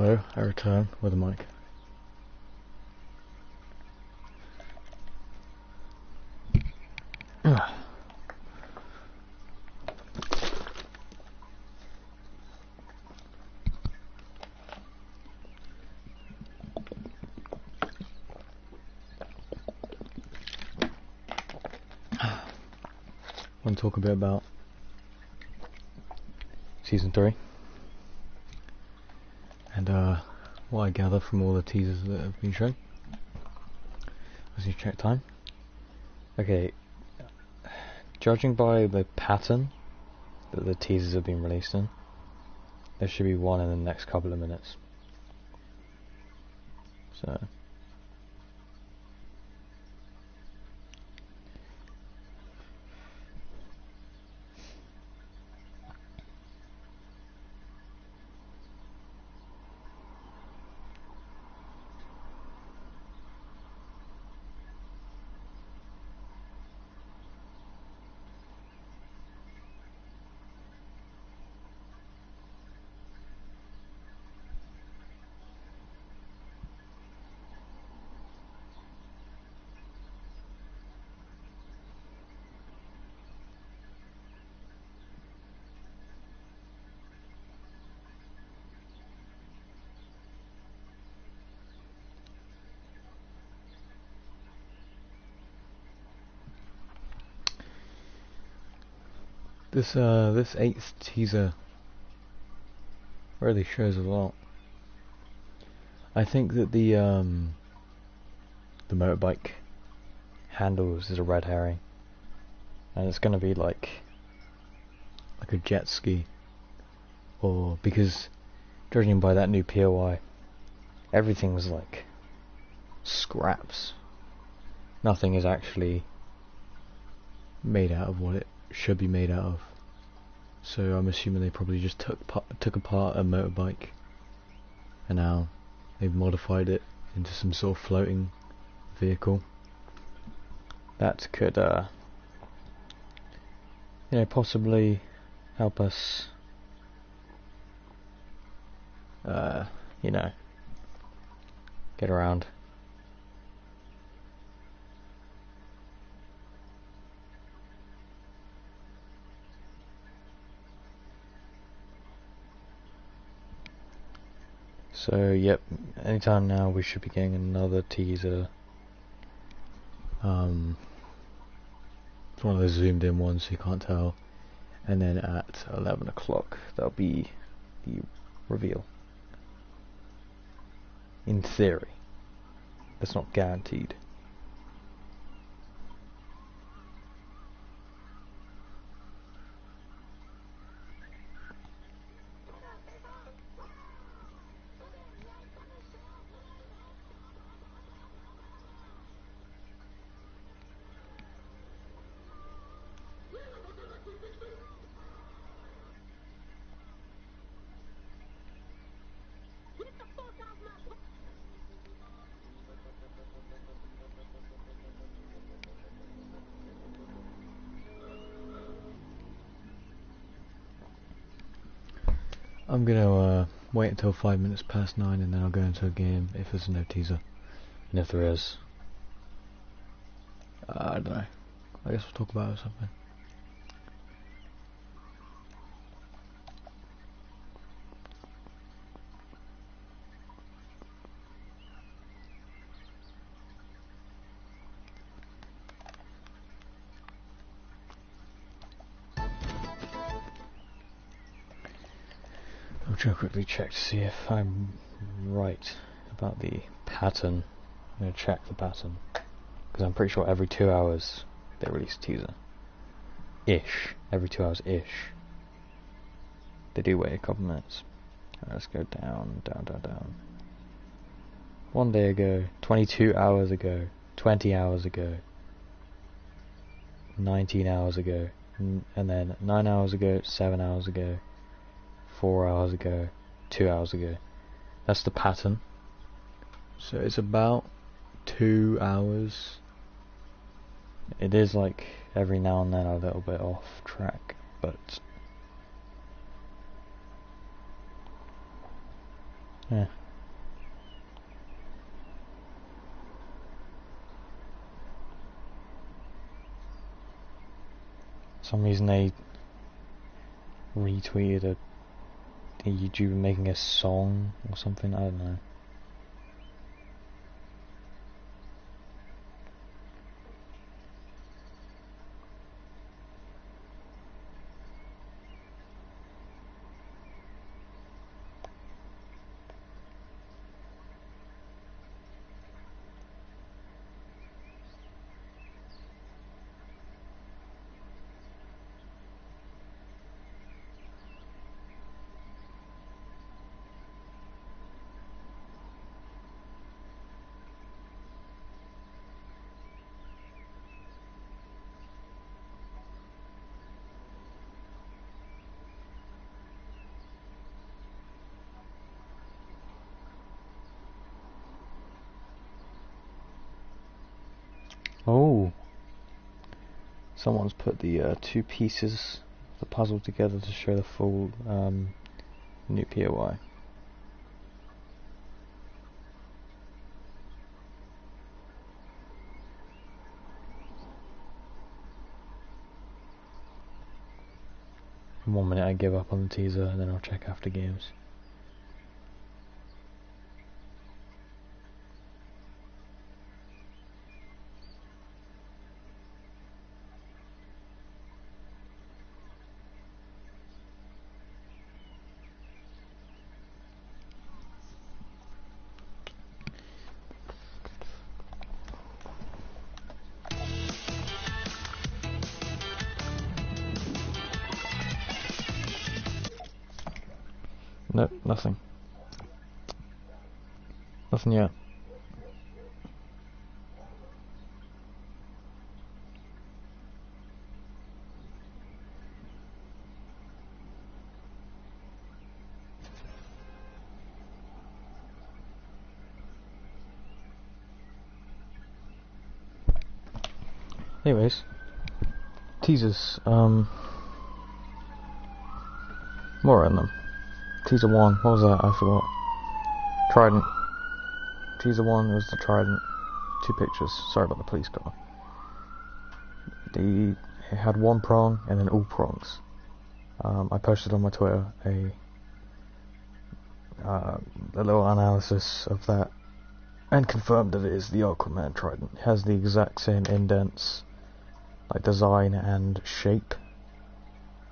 So, I return with a mic. I want to talk a bit about Season 3 and what I gather from all the teasers that have been shown. Let's just check time. Okay, judging by the pattern that the teasers have been released in, there should be one in the next couple of minutes. So this 8th teaser really shows a lot. I think that the motorbike handles is a red herring, and it's gonna be like a jet ski, or because judging by that new POI, everything's like scraps. Nothing is actually made out of what it should be made out of. So I'm assuming they probably just took apart a motorbike, and now they've modified it into some sort of floating vehicle that could, possibly help us, get around. So yep, anytime now we should be getting another teaser. It's one of those zoomed in ones so you can't tell, and then at 11 o'clock that'll be the reveal. In theory, that's not guaranteed. I'm gonna wait until 5 minutes past 9 and then I'll go into a game if there's no teaser. And if there is, I don't know, I guess we'll talk about it or something. I'm trying to quickly check to see if I'm right about the pattern. I'm going to check the pattern, because I'm pretty sure every 2 hours they release a teaser. Ish. Every 2 hours ish. They do wait a couple minutes. Right, let's go down, down, down, down. 1 day ago, 22 hours ago, 20 hours ago, 19 hours ago, and then 9 hours ago, 7 hours ago, 4 hours ago, 2 hours ago. That's the pattern. So it's about 2 hours. It is like every now and then a little bit off track, but yeah. some reason they retweeted a YouTuber making a song or something, I don't know. Oh, someone's put the two pieces of the puzzle together to show the full new POI. In 1 minute I give up on the teaser and then I'll check after games. Nope, nothing. Nothing yet. Anyways, teasers, more on them. Teaser 1, what was that? I forgot. Trident. Teaser 1 was the Trident. 2 pictures. Sorry about the police car. It had 1 prong and then all prongs. I posted on my Twitter a little analysis of that and confirmed that it is the Aquaman Trident. It has the exact same indents, like design and shape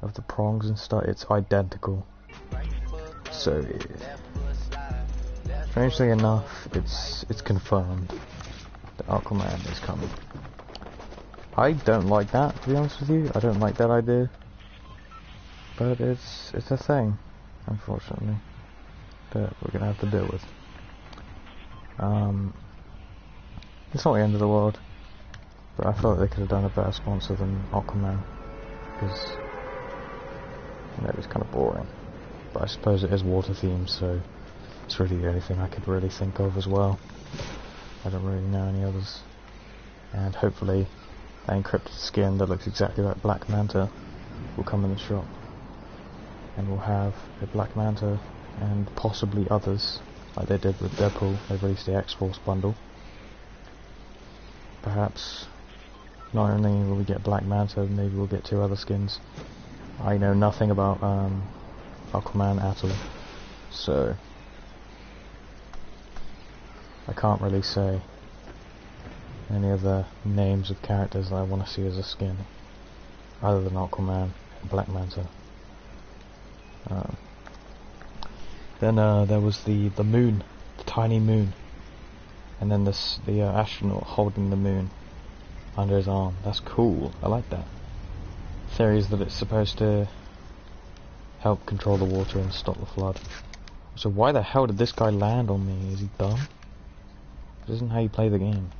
of the prongs and stuff. It's identical. So, strangely enough, it's confirmed that Aquaman is coming. I don't like that, to be honest with you. I don't like that idea, but it's a thing, unfortunately, that we're gonna have to deal with. It's not the end of the world, but I felt like they could have done a better sponsor than Aquaman, because it was kind of boring. But I suppose it is water themed, so it's really the only thing I could really think of as well. I don't really know any others. And hopefully that encrypted skin that looks exactly like Black Manta will come in the shop. And we'll have a Black Manta and possibly others, like they did with Deadpool. They released the X-Force bundle. Perhaps not only will we get Black Manta, maybe we'll get 2 other skins. I know nothing about Aquaman at all, so I can't really say any of the names of characters that I want to see as a skin, other than Aquaman and Black Manta. Then there was the moon, the tiny moon, and then the astronaut holding the moon under his arm. That's cool. I like that. Theory is that it's supposed to help control the water and stop the flood. So why the hell did this guy land on me? Is he dumb? This isn't how you play the game.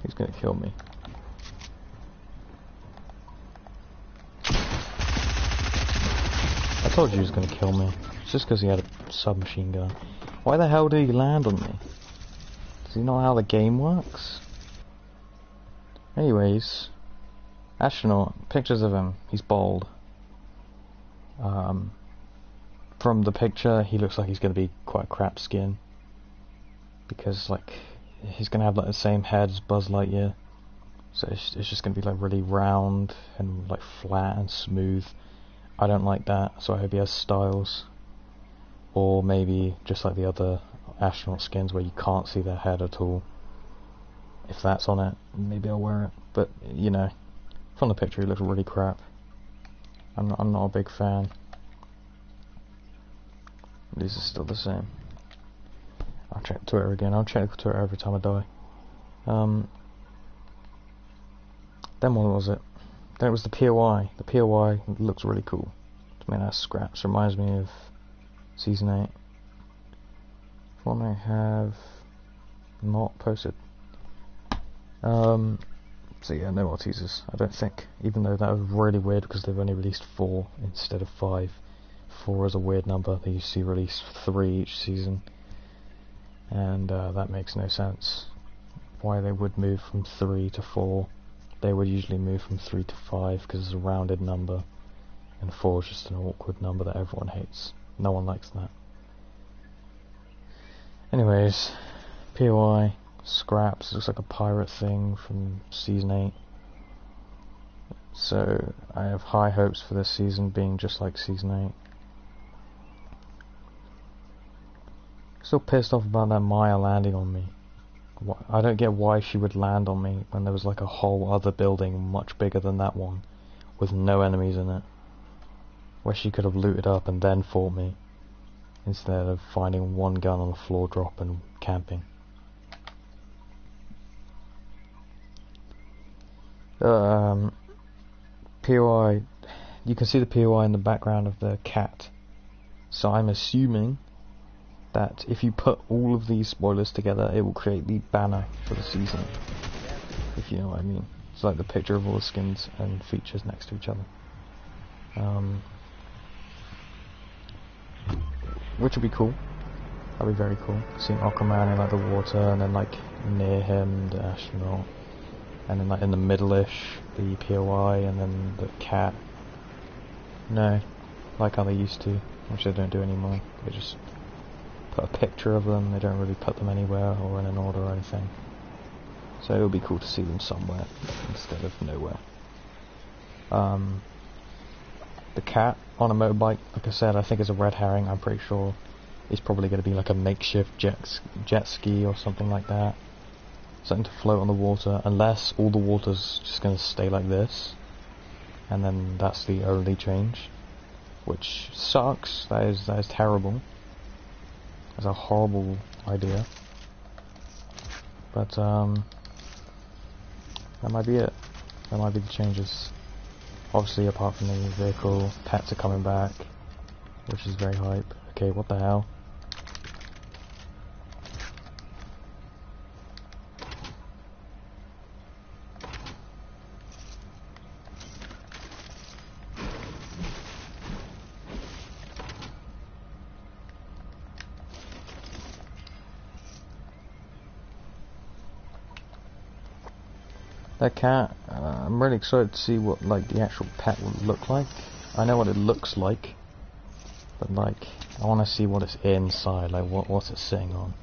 He's gonna kill me. I told you he was gonna kill me. It's just because he had a submachine gun. Why the hell did he land on me? Does he know how the game works? Anyways, astronaut, pictures of him. He's bald. from the picture, he looks like he's going to be quite a crap skin. Because, like, he's going to have, like, the same head as Buzz Lightyear. So it's just going to be, like, really round and, like, flat and smooth. I don't like that, so I hope he has styles. Or maybe just like the other astronaut skins where you can't see their head at all. If that's on it, maybe I'll wear it. But, you know, from the picture he looks really crap. I'm not a big fan. These are still the same. I'll check Twitter again. I'll check Twitter every time I die. Then what was it? Then it was the POI. The POI looks really cool. I mean, that's scraps. Reminds me of Season 8. Fortnite have not posted. So yeah, no more teasers, I don't think. Even though that was really weird because they've only released 4 instead of 5. 4 is a weird number. They usually release 3 each season. And that makes no sense. Why they would move from 3 to 4. They would usually move from 3 to 5 because it's a rounded number. And 4 is just an awkward number that everyone hates. No one likes that. Anyways, POI, scraps, looks like a pirate thing from Season 8. So, I have high hopes for this season being just like Season 8. Still pissed off about that Maya landing on me. I don't get why she would land on me when there was like a whole other building much bigger than that one, with no enemies in it. Where she could have looted up and then fought me, instead of finding one gun on the floor drop and camping. POI, you can see the POI in the background of the cat. So I'm assuming that if you put all of these spoilers together, it will create the banner for the season. If you know what I mean. It's like the picture of all the skins and features next to each other. Which would be cool. That'd be very cool. Seeing Aquaman in like the water, and then like near him the astronaut, and then like in the middle-ish the POI, and then the cat. No, like how they used to, which they don't do anymore. They just put a picture of them. They don't really put them anywhere or in an order or anything. So it would be cool to see them somewhere instead of nowhere. The cat on a motorbike, like I said, I think is a red herring. I'm pretty sure it's probably going to be like a makeshift jet ski or something like that. Something to float on the water, unless all the water's just going to stay like this, and then that's the only change, which sucks. That is terrible. That's a horrible idea. But that might be it. That might be the changes. Obviously, apart from the vehicle, pets are coming back, which is very hype. Okay, what the hell? That cat, I'm really excited to see what like the actual pet will look like. I know what it looks like, but like I want to see what it's inside. Like what's it sitting on?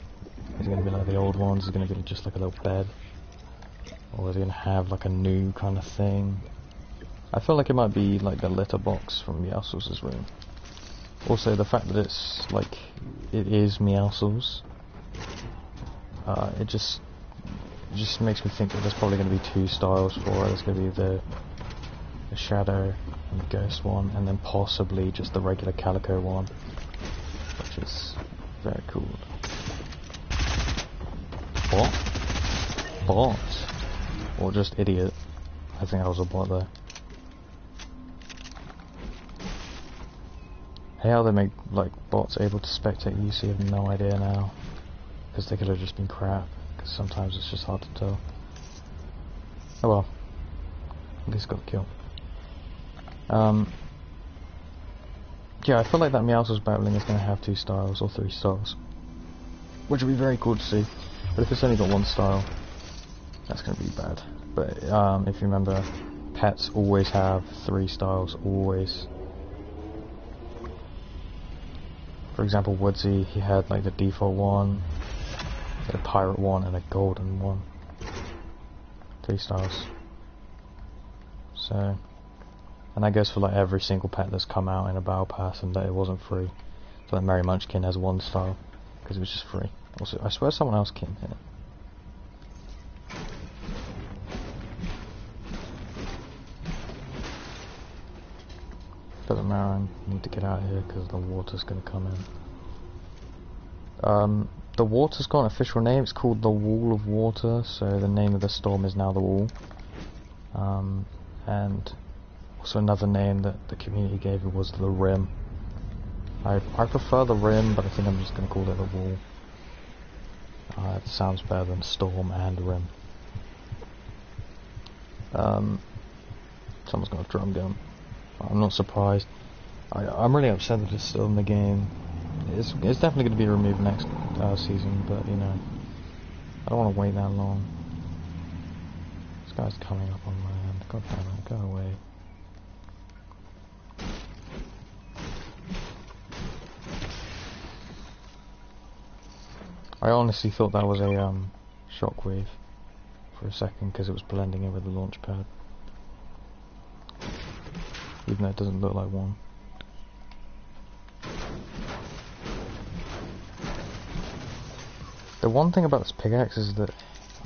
Is it going to be like the old ones? Is it going to be just like a little bed, or is it going to have like a new kind of thing? I feel like it might be like the litter box from Meowscles' room. Also, the fact that it's like it is Meowscles, it just makes me think that there's probably going to be 2 styles for it. There's going to be the shadow and the ghost one, and then possibly just the regular calico one, which is very cool. What? Bot? Or just idiot? I think I was a bot though. Hey, how they make like bots able to spectate you, so you have no idea now, because they could have just been crap. Because sometimes it's just hard to tell. Oh well. At least got the kill. Yeah, I feel like that Meowscles battling is going to have 2 styles or 3 styles, which would be very cool to see. But if it's only got 1 style, that's going to be bad. But if you remember, pets always have 3 styles, always. For example, Woodsy, he had like the default one, a pirate one, and a golden one. 3 stars. So, and that goes for like every single pet that's come out in a battle pass and that it wasn't free. So like Merry Munchkin has 1 star because it was just free. Also, I swear someone else came here. Doesn't matter, I need to get out of here because the water's going to come in. The water's got an official name, it's called the Wall of Water, so the name of the storm is now the Wall. And also another name that the community gave it was the Rim. I prefer the Rim, but I think I'm just going to call it the Wall. It sounds better than Storm and Rim. Someone's got a drum gun. I'm not surprised. I'm really upset that it's still in the game. It's definitely going to be removed next season, but you know, I don't want to wait that long. This guy's coming up on land. God damn it, go away. I honestly thought that was a shockwave for a second because it was blending in with the launch pad. Even though it doesn't look like one. The one thing about this pickaxe is that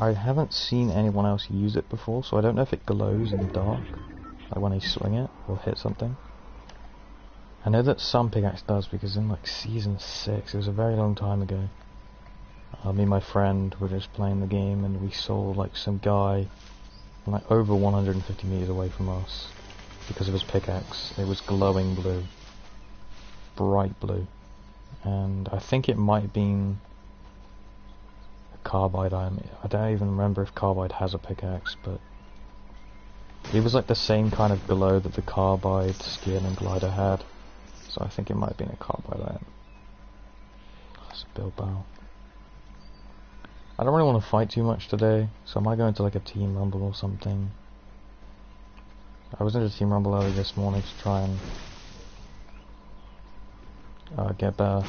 I haven't seen anyone else use it before, so I don't know if it glows in the dark, like when they swing it or hit something. I know that some pickaxe does because in like season 6, it was a very long time ago, me and my friend were just playing the game and we saw like some guy like over 150 meters away from us because of his pickaxe. It was glowing blue, bright blue, and I think it might have been Carbide. I don't even remember if Carbide has a pickaxe, but it was like the same kind of glow that the Carbide skin and glider had, so I think it might have been a Carbide item. That's a Bilbao. I don't really want to fight too much today, so I might go into like a team rumble or something. I was in a team rumble early this morning to try and get better,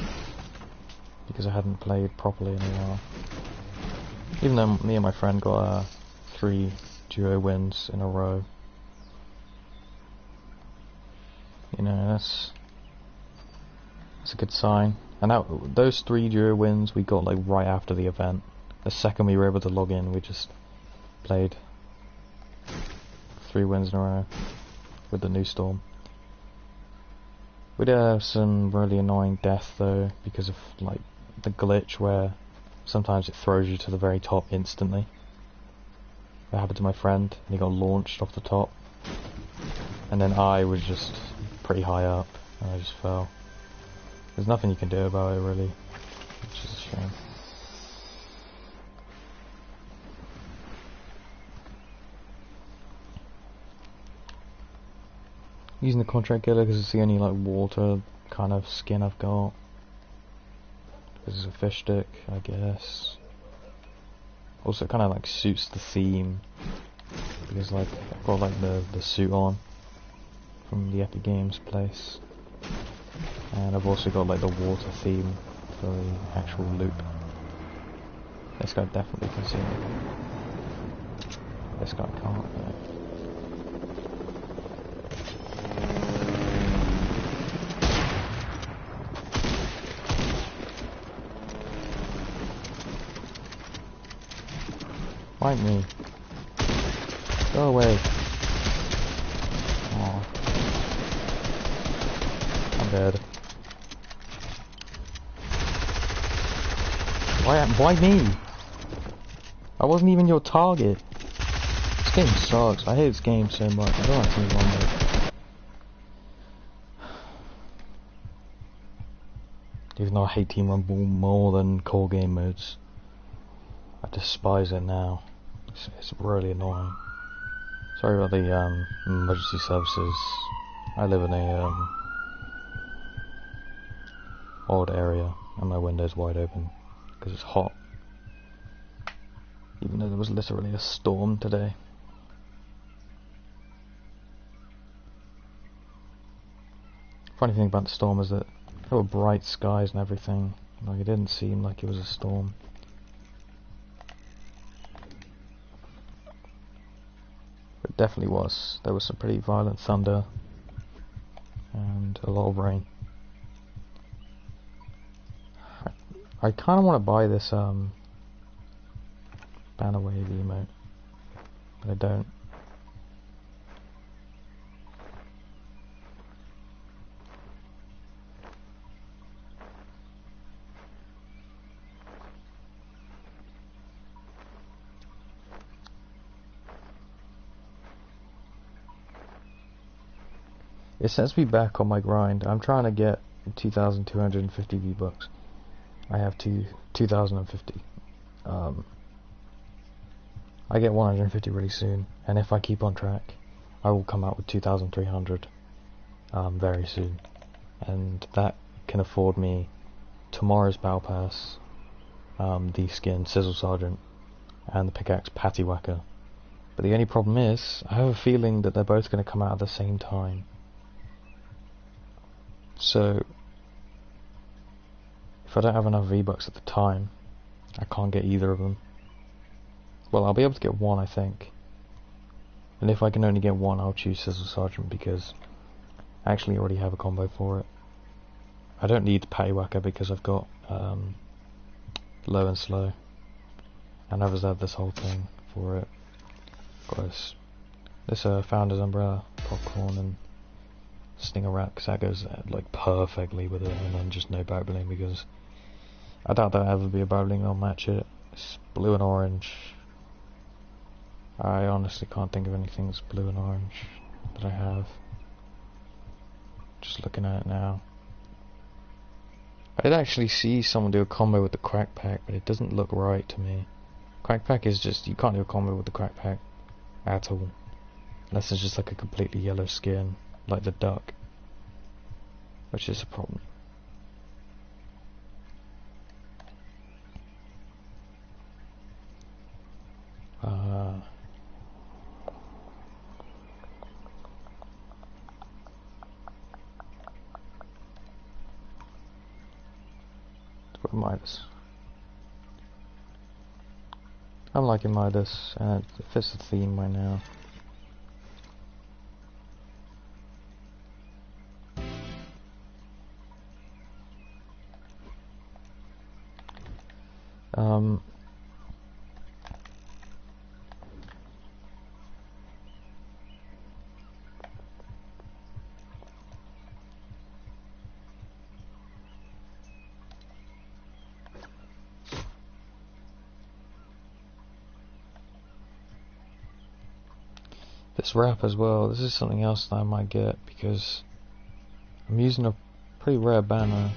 because I hadn't played properly in a while. Even though me and my friend got 3 duo wins in a row. You know, that's a good sign. And those 3 duo wins we got like right after the event. The second we were able to log in, we just played 3 wins in a row with the new storm. We did have some really annoying death though, because of like the glitch where sometimes it throws you to the very top instantly. That happened to my friend, and he got launched off the top. And then I was just pretty high up, and I just fell. There's nothing you can do about it really, which is a shame. Using the contract killer because it's the only like water kind of skin I've got. This is a fish stick, I guess. Also, it kind of like suits the theme because like I've got like the suit on from the Epic Games place, and I've also got like the water theme for the actual loop. This guy definitely can see me. This guy can't. Though. Fight me. Go away. Aw. I'm dead. Why me? I wasn't even your target. This game sucks. I hate this game so much. I don't like to move on with. Even though I hate Team Rumble more than core game modes, I despise it now. It's really annoying. Sorry about the emergency services. I live in a odd area and my window's wide open because it's hot. Even though there was literally a storm today. Funny thing about the storm is that There were bright skies and everything. Like, it didn't seem like it was a storm. But it definitely was. There was some pretty violent thunder and a lot of rain. I kind of want to buy this banner wave emote, but I don't. It sets me back on my grind. I'm trying to get 2,250 V-Bucks. I have 2,050. I get 150 really soon, and if I keep on track, I will come out with 2,300 very soon, and that can afford me tomorrow's Battle Pass, the skin Sizzle Sergeant, and the pickaxe Patty Whacker. But the only problem is, I have a feeling that they're both going to come out at the same time. So, if I don't have enough V-Bucks at the time, I can't get either of them. Well, I'll be able to get one, I think. And if I can only get one, I'll choose Sizzle Sergeant because I actually already have a combo for it. I don't need Patty Whacker because I've got low and slow. And I've reserved this whole thing for it. Got this Founder's Umbrella, Popcorn, and Stinger Rat, because that goes like perfectly with it, and then just no battling because I doubt there'll ever be a battling I'll match it. It's blue and orange. I honestly can't think of anything that's blue and orange that I have. Just looking at it now. I did actually see someone do a combo with the Crack Pack, but it doesn't look right to me. Crack Pack is just, you can't do a combo with the Crack Pack at all. Unless it's just like a completely yellow skin, like the duck. Which is a problem. Midas. I'm liking Midas, and it fits the theme right now. This wrap as well, this is something else that I might get because I'm using a pretty rare banner.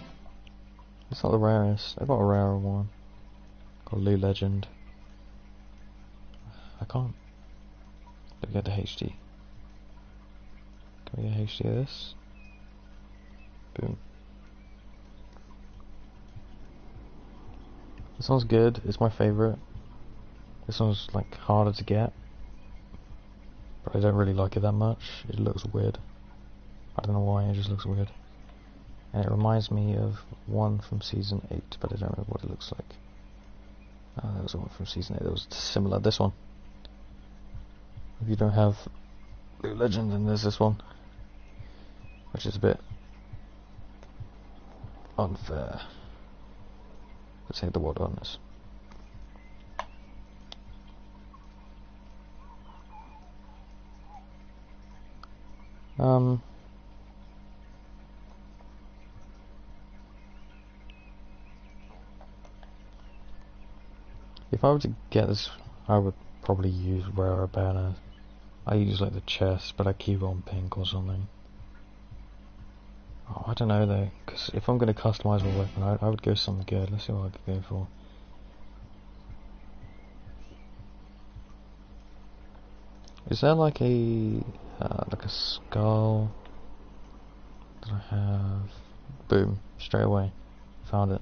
It's not the rarest, I've got a rarer one called Lou Legend. I can't look at the HD. Can we get HD of this? Boom. This one's good, it's my favourite. This one's like harder to get. But I don't really like it that much. It looks weird. I don't know why, it just looks weird. And it reminds me of one from Season 8, but I don't know what it looks like. There was one from Season 8 that was similar. This one. If you don't have Blue Legend, then there's this one. Which is a bit unfair. Let's say the word honest. If I were to get this, I would probably use rarer banner. I use like the chest, but I keep it on pink or something. Oh, I don't know though, because if I'm going to customize my weapon, I would go something good. Let's see what I could go for. Is there like a skull that I have? Boom, straight away, found it.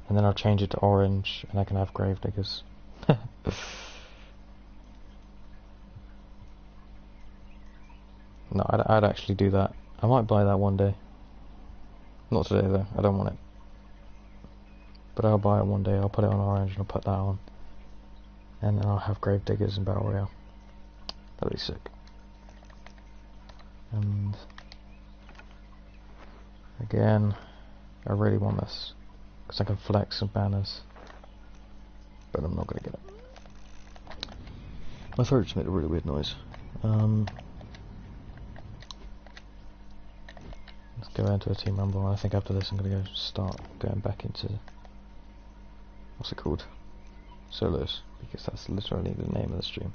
And then I'll change it to orange, and I can have gravediggers. No, I'd actually do that. I might buy that one day. Not today though, I don't want it. But I'll buy it one day, I'll put it on orange and I'll put that on. And then I'll have Grave Diggers and Battle Royale. That'll be sick. And again, I really want this because I can flex some banners, but I'm not gonna get it. My throat just made a really weird noise. Let's go into a team rumble. I think after this I'm gonna start going back into, what's it called? Solos, because that's literally the name of the stream.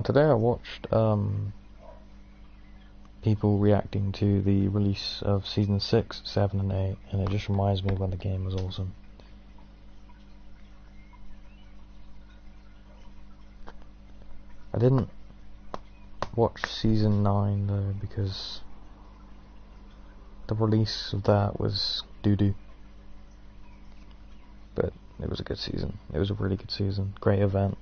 Today I watched people reacting to the release of Season 6, 7 and 8, and it just reminds me when the game was awesome. I didn't watch Season 9 though, because the release of that was doo-doo. But it was a good season. It was a really good season. Great event.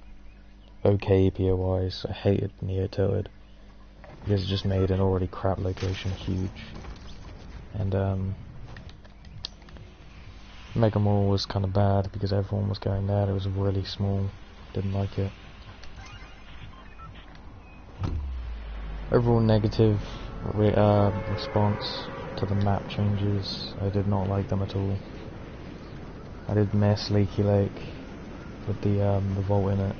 Okay POIs. I hated Neo-Tilted because it just made an already crap location huge. And Mega Mall was kind of bad because everyone was going there. It was really small. Didn't like it. Overall negative response to the map changes. I did not like them at all. I did miss Leaky Lake with the vault in it.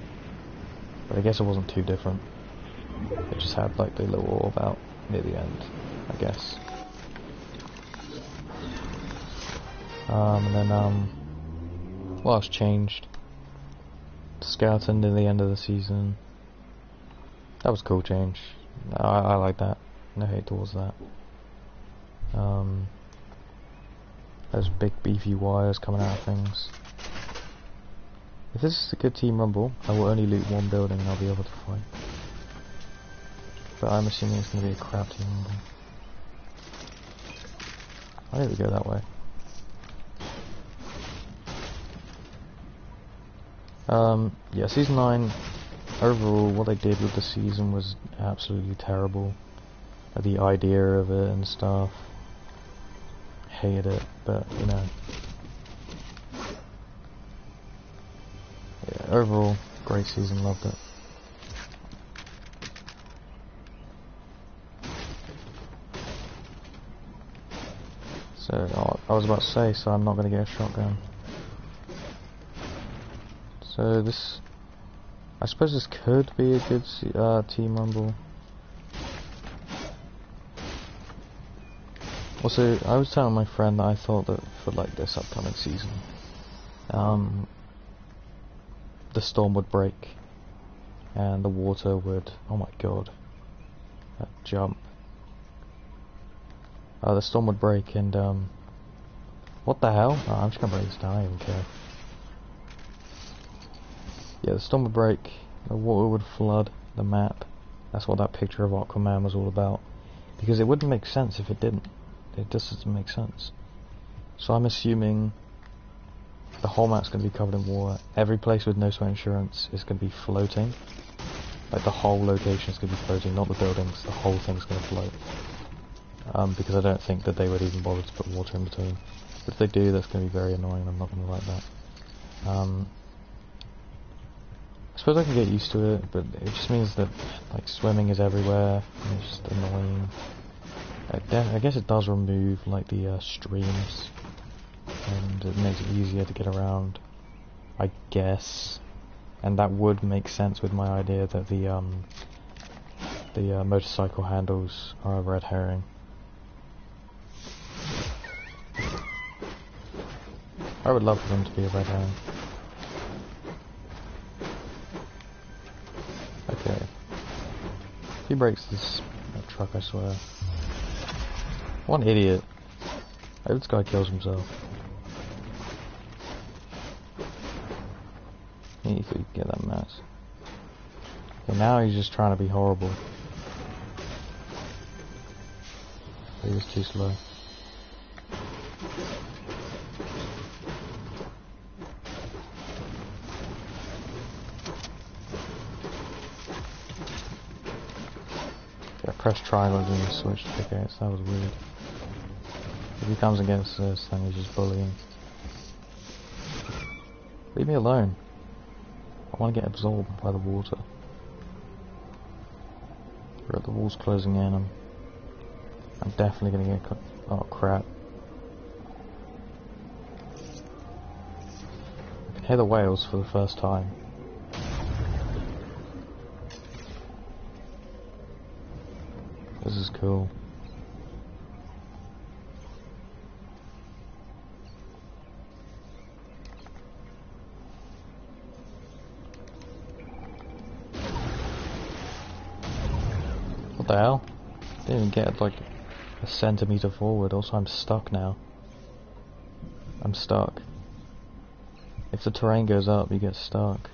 But I guess it wasn't too different. It just had like the little orb out near the end, I guess. And then what else changed? Skeleton near the end of the season. That was a cool change. I like that. No hate towards that. Those big beefy wires coming out of things. If this is a good team rumble, I will only loot one building and I'll be able to fight. But I'm assuming it's going to be a crap team rumble. I think we go that way. Yeah, Season 9, overall, what they did with the season was absolutely terrible. The idea of it and stuff. Hated it, but, you know. Yeah, overall, great season, loved it. So, I was about to say, so I'm not going to get a shotgun. So this, I suppose this could be a good team rumble. Also, I was telling my friend that I thought that for like this upcoming season, the storm would break, and the water would, oh my god, that jump. The storm would break and, what the hell? Oh, I'm just gonna break this down, I don't even care. Yeah, the storm would break, the water would flood the map. That's what that picture of Aquaman was all about. Because it wouldn't make sense if it didn't. It just doesn't make sense. So I'm assuming the whole map's going to be covered in water. Every place with no sweat insurance is going to be floating. Like the whole location is going to be floating, not the buildings. The whole thing's going to float. Because I don't think that they would even bother to put water in between. But if they do, that's going to be very annoying. I'm not going to like that. I suppose I can get used to it, but it just means that like swimming is everywhere, and it's just annoying. I guess it does remove like the streams, and it makes it easier to get around, I guess. And that would make sense with my idea that the motorcycle handles are a red herring. I would love for them to be a red herring. Okay. If he breaks this truck, I swear. What an idiot. I hope this guy kills himself. He could get that mess. Okay, now he's just trying to be horrible. He was too slow. press triangle and then switch pickaxe. That was weird. If he comes against this, then he's just bullying. Leave me alone. I want to get absorbed by the water. The wall's closing in. I'm definitely going to get... Oh crap. I can hear the whales for the first time. This is cool. What the hell? Didn't even get like a centimeter forward. Also, I'm stuck now. I'm stuck. If the terrain goes up, you get stuck.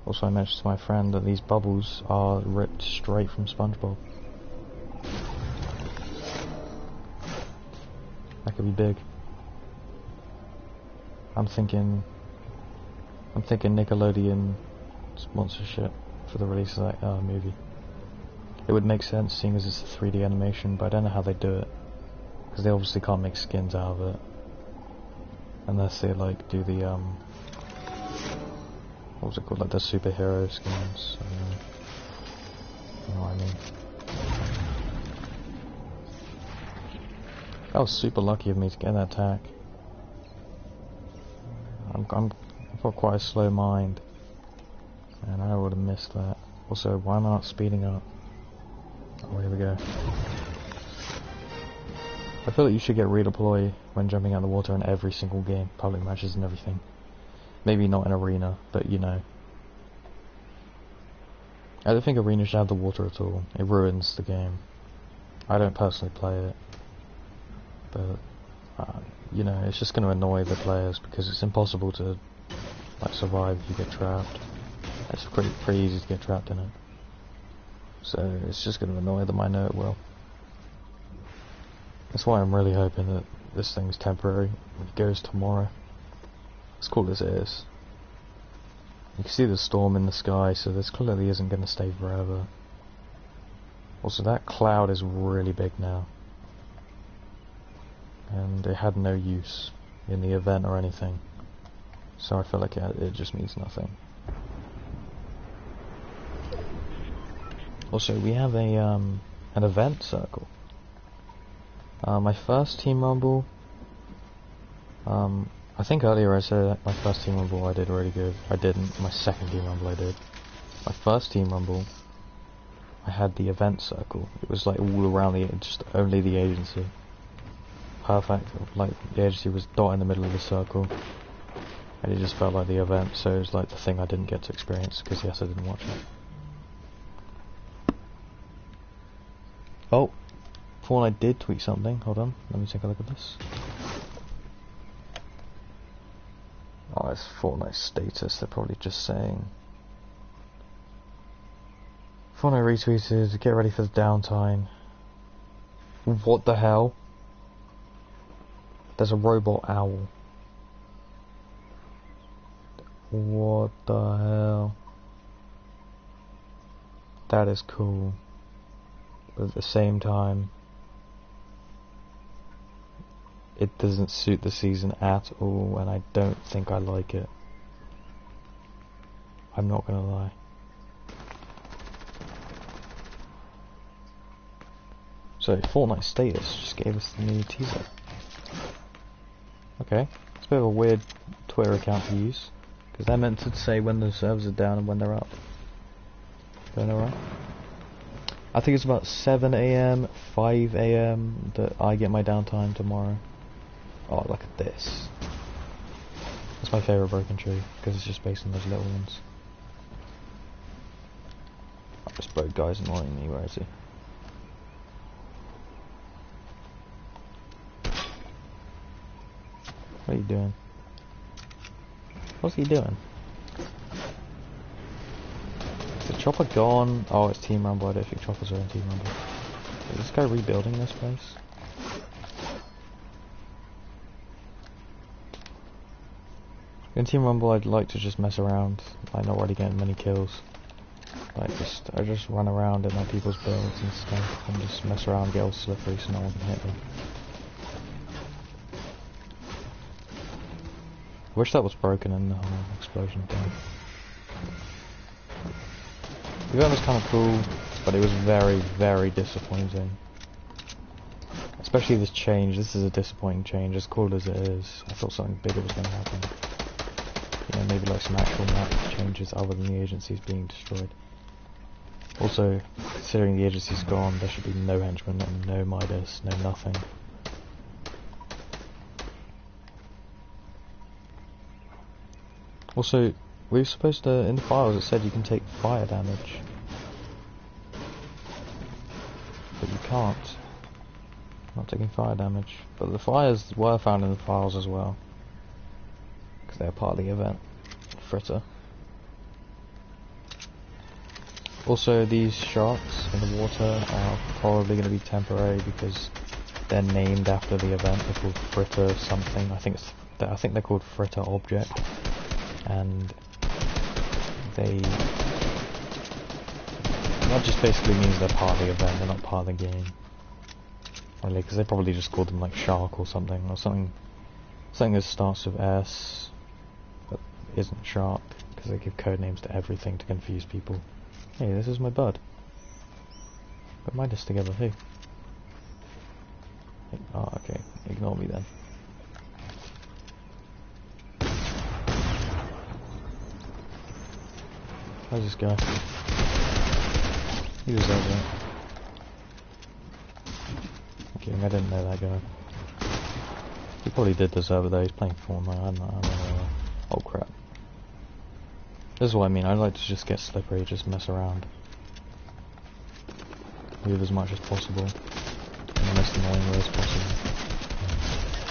Also, I mentioned to my friend that these bubbles are ripped straight from SpongeBob. That could be big. I'm thinking Nickelodeon sponsorship for the release of that movie. It would make sense seeing as it's a 3D animation, but I don't know how they do it. Because they obviously can't make skins out of it. Unless they like do the what was it called, like the superhero skins. You know what I mean. That was super lucky of me to get that attack. I've got quite a slow mind, and I would have missed that. Also, why am I not speeding up? Oh, here we go. I feel like you should get redeploy when jumping out of the water in every single game, public matches and everything. Maybe not in arena, but you know. I don't think arena should have the water at all. It ruins the game. I don't personally play it, but you know, it's just going to annoy the players because it's impossible to like survive if you get trapped. It's pretty easy to get trapped in it. So it's just going to annoy them. I know it will. That's why I'm really hoping that this thing's temporary. It goes tomorrow. As cool as it is. You can see the storm in the sky, so this clearly isn't going to stay forever. Also, that cloud is really big now. And it had no use in the event or anything. So I feel like it just means nothing. Also, we have an event circle. My first Team Rumble, I think earlier I said that my first Team Rumble I did really good. I didn't. My second Team Rumble I did. My first Team Rumble, I had the event circle. It was like all around just only the agency. Perfect. Like the agency was dot in the middle of the circle, and it just felt like the event. So it was like the thing I didn't get to experience because yes, I didn't watch it. Oh, Fortnite did tweet something. Hold on, let me take a look at this. Oh, it's Fortnite status. They're probably just saying. Fortnite retweeted, get ready for the downtime. What the hell? There's a robot owl. What the hell? That is cool. But at the same time, it doesn't suit the season at all, and I don't think I like it. I'm not gonna lie. So, Fortnite status just gave us the new teaser. Okay, it's a bit of a weird Twitter account to use, because they're meant to say when the servers are down and when they're up. Going alright? I think it's about 7 AM, 5 AM that I get my downtime tomorrow. Oh, look at this. That's my favourite broken tree, because it's just based on those little ones. Oh, this boat guy's annoying me, where is he? What are you doing? What's he doing? Is the chopper gone? Oh, it's Team Rumble. I don't think choppers are in Team Rumble. Is this guy rebuilding this place? In Team Rumble, I'd like to just mess around. I'm not really getting many kills. Like I just run around in my people's builds and stuff and just mess around, get all slippery so no one can hit me. I wish that was broken in the whole explosion thing. The event was kind of cool, but it was very, very disappointing. Especially this change. This is a disappointing change, as cool as it is. I thought something bigger was going to happen. You know, maybe like some actual map changes other than the agencies being destroyed. Also, considering the agency's gone, there should be no henchmen and no Midas, no nothing. Also, we were supposed to, in the files it said you can take fire damage. But you can't. Not taking fire damage. But the fires were found in the files as well. Because they're part of the event. Fritter. Also, these sharks in the water are probably going to be temporary because they're named after the event. They're called Fritter something. I think they're called Fritter Object. And that just basically means they're part of the event, they're not part of the game. Really, because they probably just called them like Shark or something that starts with S, but isn't Shark, because they give code names to everything to confuse people. Hey, this is my bud. Put my disc together, hey. Oh, okay, ignore me then. Where's this guy? He was over there. Okay, I didn't know that guy. He probably did deserve it though, he's playing Fortnite, I don't know. Oh crap. This is what I mean, I like to just get slippery, just mess around. Move as much as possible, in the most annoying way as possible.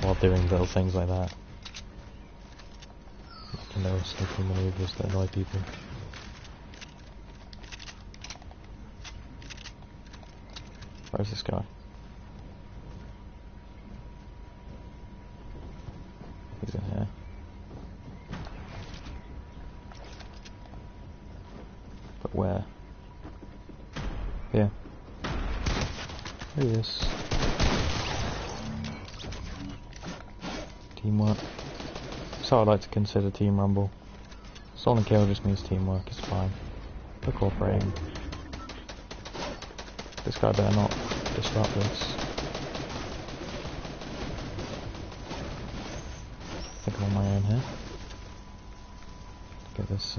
While doing little things like that. Making little sneaky maneuvers that annoy people. Where's this guy? He's in here. But where? Here. There he is. Teamwork. So I like to consider Team Rumble. Stolen kill just means teamwork, it's fine. We're cooperating. This guy better not disrupt this. I think I'm on my own here. Get this,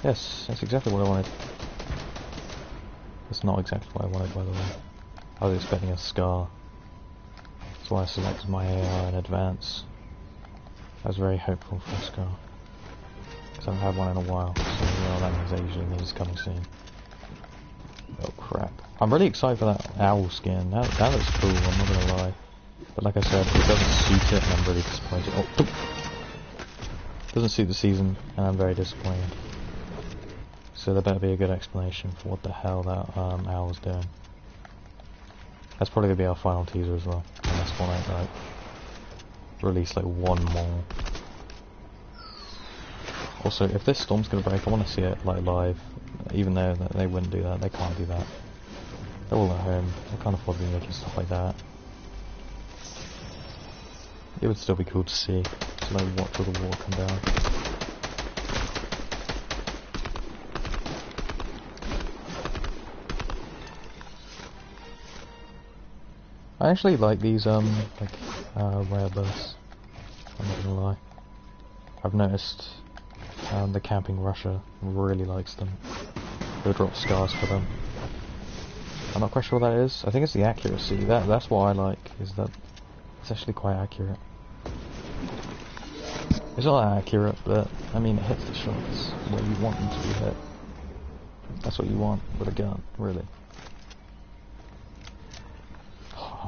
yes, that's exactly what I wanted. That's not exactly what I wanted, by the way. I was expecting a Scar. That's why I selected my AI in advance. I was very hopeful for a Scar. Because I haven't had one in a while, so you know, that means that usually means it's coming soon. Oh crap. I'm really excited for that owl skin. That looks cool, I'm not gonna lie. But like I said, it doesn't suit it and I'm really disappointed. Oh, doesn't suit the season and I'm very disappointed. So there better be a good explanation for what the hell that owl's doing. That's probably gonna be our final teaser as well. Unless Fortnite like release like one more. Also, if this storm's gonna break, I want to see it like live. Even though they wouldn't do that, they can't do that. They're all at home. They can't afford to be making stuff like that. It would still be cool to see. To like watch all the water come down. I actually like these rare bursts. I'm not gonna lie. I've noticed the Camping Russia really likes them. They'll drop scars for them. I'm not quite sure what that is. I think it's the accuracy. That's what I like, is that it's actually quite accurate. It's not that accurate, but I mean it hits the shots where you want them to be hit. That's what you want with a gun, really.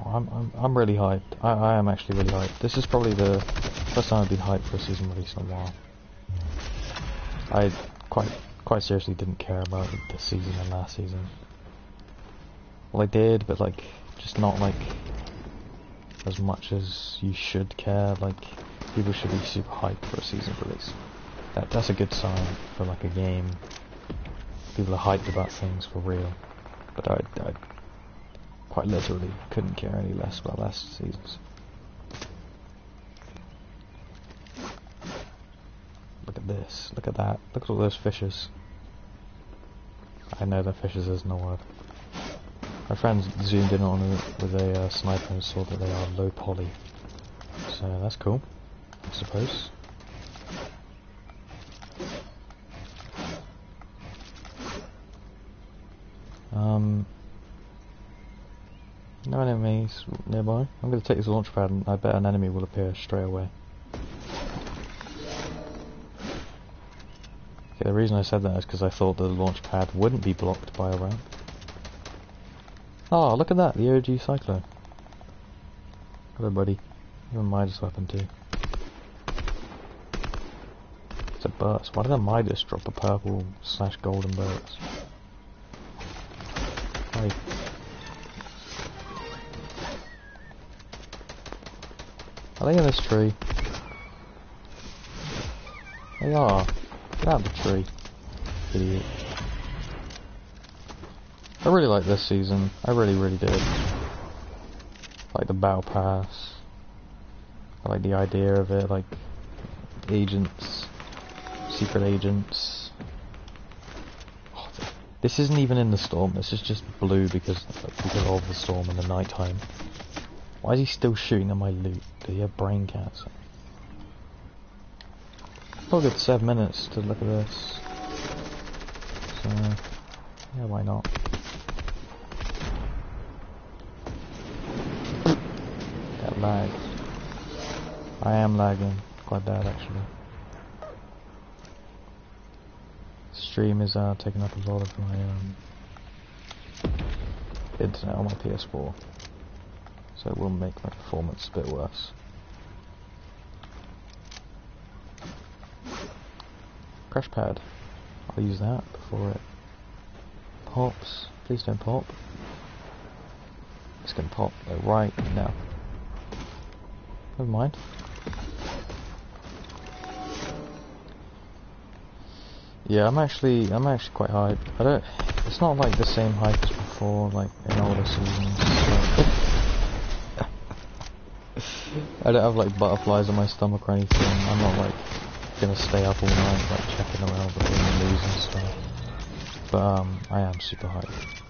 I'm really hyped. I am actually really hyped. This is probably the first time I've been hyped for a season release in a while. I quite seriously didn't care about this season and last season. Well, I did, but like just not like as much as you should care. Like people should be super hyped for a season release. That's a good sign for like a game. People are hyped about things for real. But I quite literally couldn't care any less about last season's. Look at this, look at that, look at all those fishes. I know they're fishes isn't a word. My friend zoomed in on it with a sniper and saw that they are low poly. So that's cool, I suppose. No enemies nearby. I'm going to take this launch pad and I bet an enemy will appear straight away. Okay, the reason I said that is because I thought the launch pad wouldn't be blocked by a ramp. Oh, look at that, the OG Cyclo. Hello buddy. You have a Midas weapon too. It's a burst. Why did that Midas drop a purple / golden burst? Hey. Are they in this tree? They are. Get out of the tree. Idiot. I really like this season. I really, really did. Like the battle pass. I like the idea of it, like agents, secret agents. Oh, this isn't even in the storm. This is just blue because of the storm in the night time. Why is he still shooting at my loot? Do he have brain cancer? Still good 7 minutes to look at this. So, yeah, why not? That lag. I am lagging quite bad actually. Stream is taking up a lot of my internet on my PS4. So it will make my performance a bit worse. Crash pad. I'll use that before it pops. Please don't pop. It's gonna pop right now. Never mind. Yeah, I'm actually quite hyped. It's not like the same hype as before, like in older seasons. I don't have like butterflies in my stomach or anything. I'm not like gonna stay up all night like checking around for the news and stuff. But I am super hyped.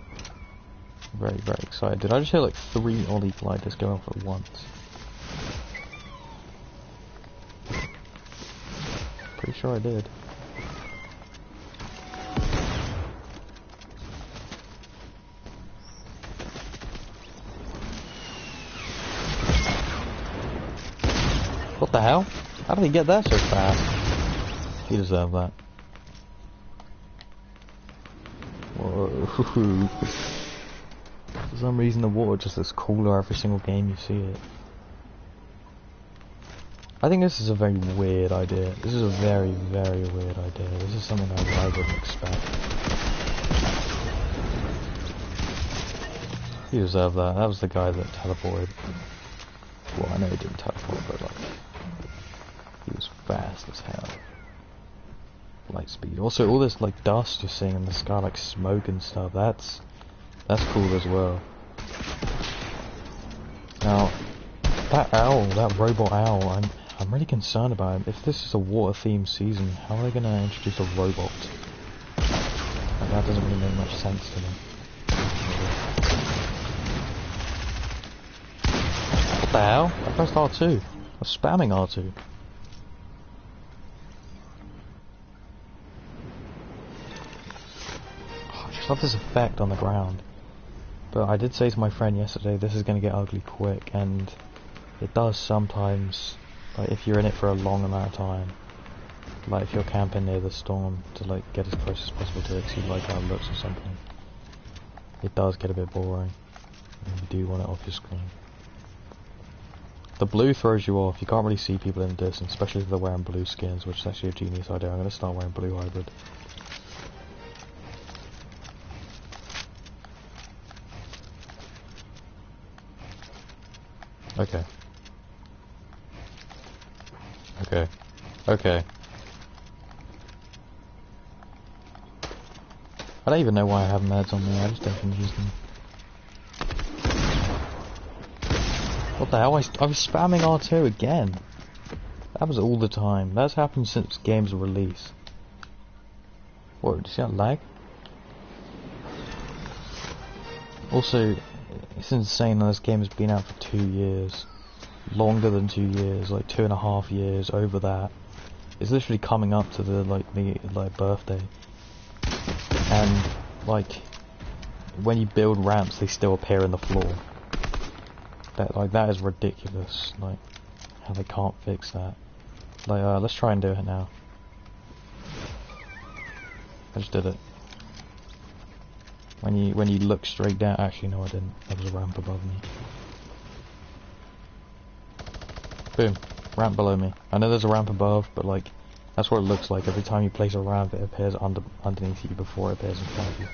Very, very excited. Did I just hear like 3 Ollie gliders go off at once? Pretty sure I did. What the hell? How did he get there so fast? He deserved that. Whoa. For some reason the water just looks cooler every single game you see it. I think this is a very weird idea. This is a very, very weird idea. This is something I wouldn't expect. He deserved that. That was the guy that teleported. Well, I know he didn't teleport, but like... he was fast as hell. Light speed. Also, all this like dust you're seeing in the sky, like smoke and stuff, that's cool as well. Now, that owl, that robot owl, I'm really concerned about him. If this is a water-themed season, how are they going to introduce a robot? Like, that doesn't really make much sense to me. What the hell? I pressed R2. I was spamming R2. Oh, I just love this effect on the ground. But I did say to my friend yesterday, this is going to get ugly quick, and it does sometimes. Like if you're in it for a long amount of time, like if you're camping near the storm to like get as close as possible to it, 'cause you like how it looks or something, it does get a bit boring. And you do want it off your screen. The blue throws you off. You can't really see people in the distance, especially if they're wearing blue skins, which is actually a genius idea. I'm going to start wearing blue hybrid. Okay. Okay. Okay. I don't even know why I have meds on me, I just don't use them. What the hell? I was spamming R2 again. That happens all the time. That's happened since game's release. What, did you see that lag? Also, it's insane that this game has been out for 2 years. Longer than 2 years, like 2.5 years, over that. It's literally coming up to the birthday. And like when you build ramps they still appear in the floor. That is ridiculous, like how they can't fix that. Like let's try and do it now. I just did it. When you look straight down, actually no I didn't. There was a ramp above me. Boom. Ramp below me. I know there's a ramp above, but like that's what it looks like. Every time you place a ramp it appears underneath you before it appears in front of you.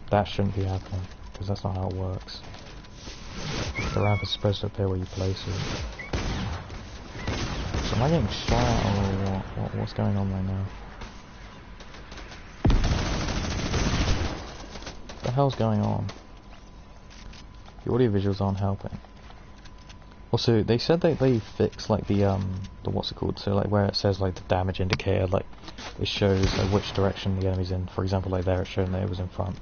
That shouldn't be happening, because that's not how it works. The ramp is supposed to appear where you place it. So am I getting shot or what's going on right now? What the hell's going on? The audio visuals aren't helping. Also, they said that they fixed like the what's it called? So like where it says like the damage indicator, like it shows like which direction the enemy's in. For example, like there it's showing that it was in front.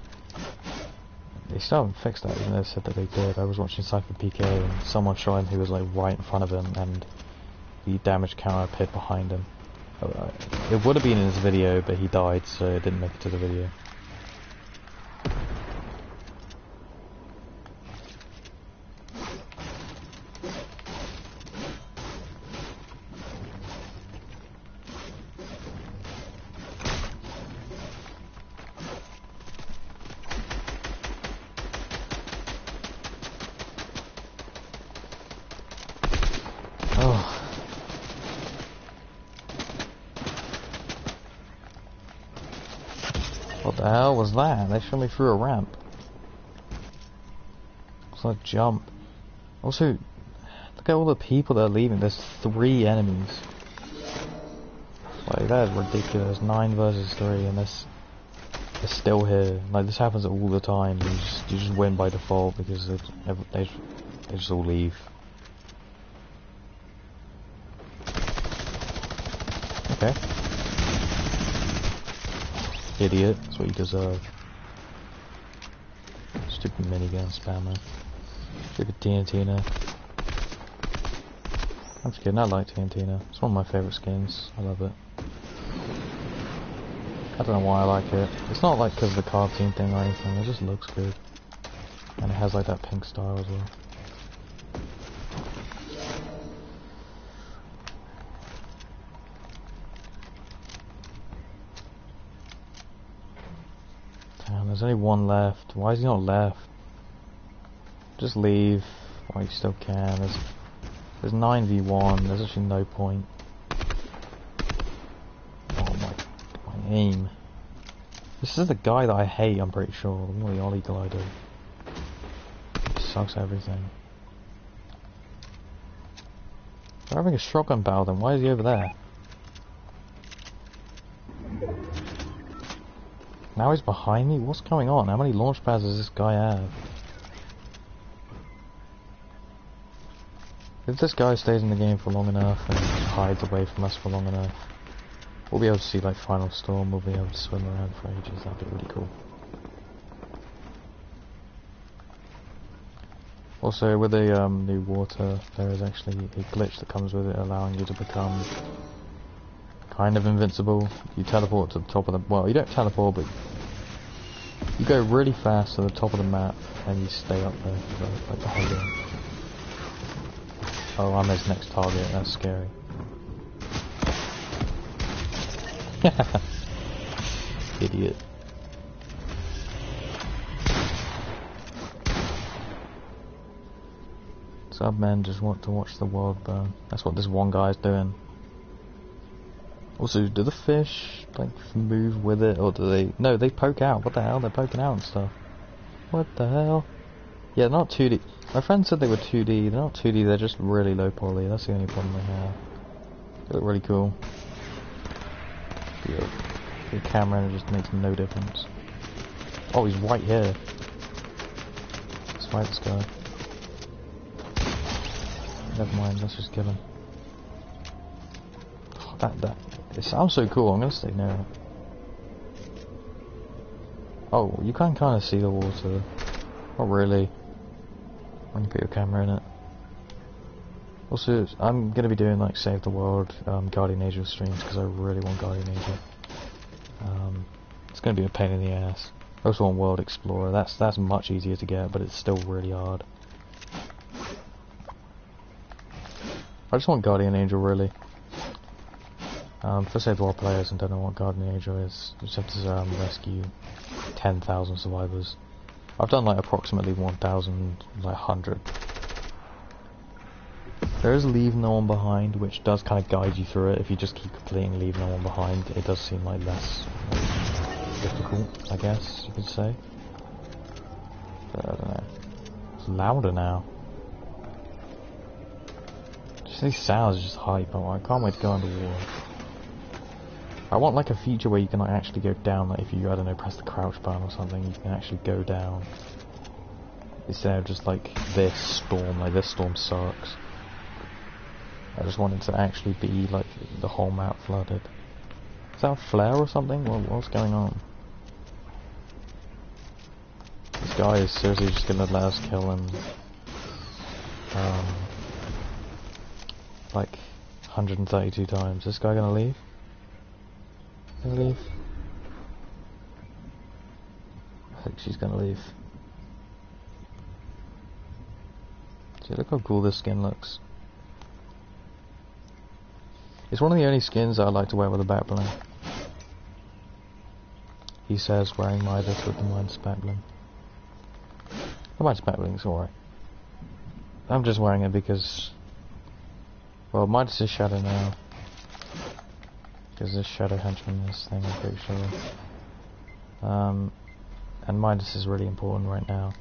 They still haven't fixed that, even though they said that they did. I was watching Cypher PK and someone shot him who was like right in front of him, and the damage counter appeared behind him. It would have been in his video, but he died, so it didn't make it to the video. What the hell was that? They shot me through a ramp. It's like a jump. Also, look at all the people that are leaving. There's 3 enemies. Like, that is ridiculous. 9 versus 3, and they're still here. Like, this happens all the time. You just win by default because they just all leave. Okay. Idiot, that's what you deserve. Stupid minigun spammer. Stupid TNTiner. I'm just kidding, I like TNTiner. It's one of my favourite skins. I love it. I don't know why I like it. It's not like because of the cartoon thing or anything, it just looks good. And it has like that pink style as well. There's only 1 left. Why is he not left? Just leave while you still can. There's 9v1. There's actually no point. Oh my aim. This is the guy that I hate, I'm pretty sure. The Ollie glider. He sucks at everything. They're having a shotgun battle then. Why is he over there? Now he's behind me? What's going on? How many launch pads does this guy have? If this guy stays in the game for long enough and hides away from us for long enough, we'll be able to see like Final Storm, we'll be able to swim around for ages, that'd be really cool. Also with the new water, there is actually a glitch that comes with it allowing you to become kind of invincible. You teleport to the top of the... well, you don't teleport, but you go really fast to the top of the map and you stay up there for like the whole game. Oh, I'm his next target, that's scary. Idiot. Some men just want to watch the world burn. That's what this one guy's doing. Also, do the fish like move with it, or do they? No, they poke out. What the hell? They're poking out and stuff. What the hell? Yeah, they're not 2D. My friend said they were 2D. They're not 2D. They're just really low poly. That's the only problem they have. They look really cool. The camera just makes no difference. Oh, he's right here. Let's fight this guy. Never mind, let's just kill him. Oh, it sounds so cool, I'm gonna stay near it. Oh, you can kind of see the water. Not really. When you put your camera in it. Also, I'm gonna be doing like Save the World, Guardian Angel streams because I really want Guardian Angel. It's gonna be a pain in the ass. I also want World Explorer. That's much easier to get, but it's still really hard. I just want Guardian Angel really. For Save the World players and don't know what Guardian Angel is, you just have to rescue 10,000 survivors. I've done like approximately 1,000, like 100. There is Leave No One Behind, which does kind of guide you through it. If you just keep completing Leave No One Behind, it does seem like less difficult, I guess you could say. But I don't know. It's louder now. Just these sounds are just hype. I can't wait to go underwater. I want like a feature where you can like actually go down, like if you, I don't know, press the crouch button or something, you can actually go down. Instead of just like this storm, like this storm sucks. I just wanted to actually be like the whole map flooded. Is that a flare or something? What's going on? This guy is seriously just gonna let us kill him. Like 132 times. This guy gonna leave? Gonna leave? I think she's gonna leave. See, look how cool this skin looks. It's one of the only skins I like to wear with a back bling. He says wearing Midas with the Midas back bling. The Midas back bling's alright. I'm just wearing it because, well, Midas is Shadow now. Because this Shadow Henchman this thing, I'm pretty sure. And Midas is really important right now.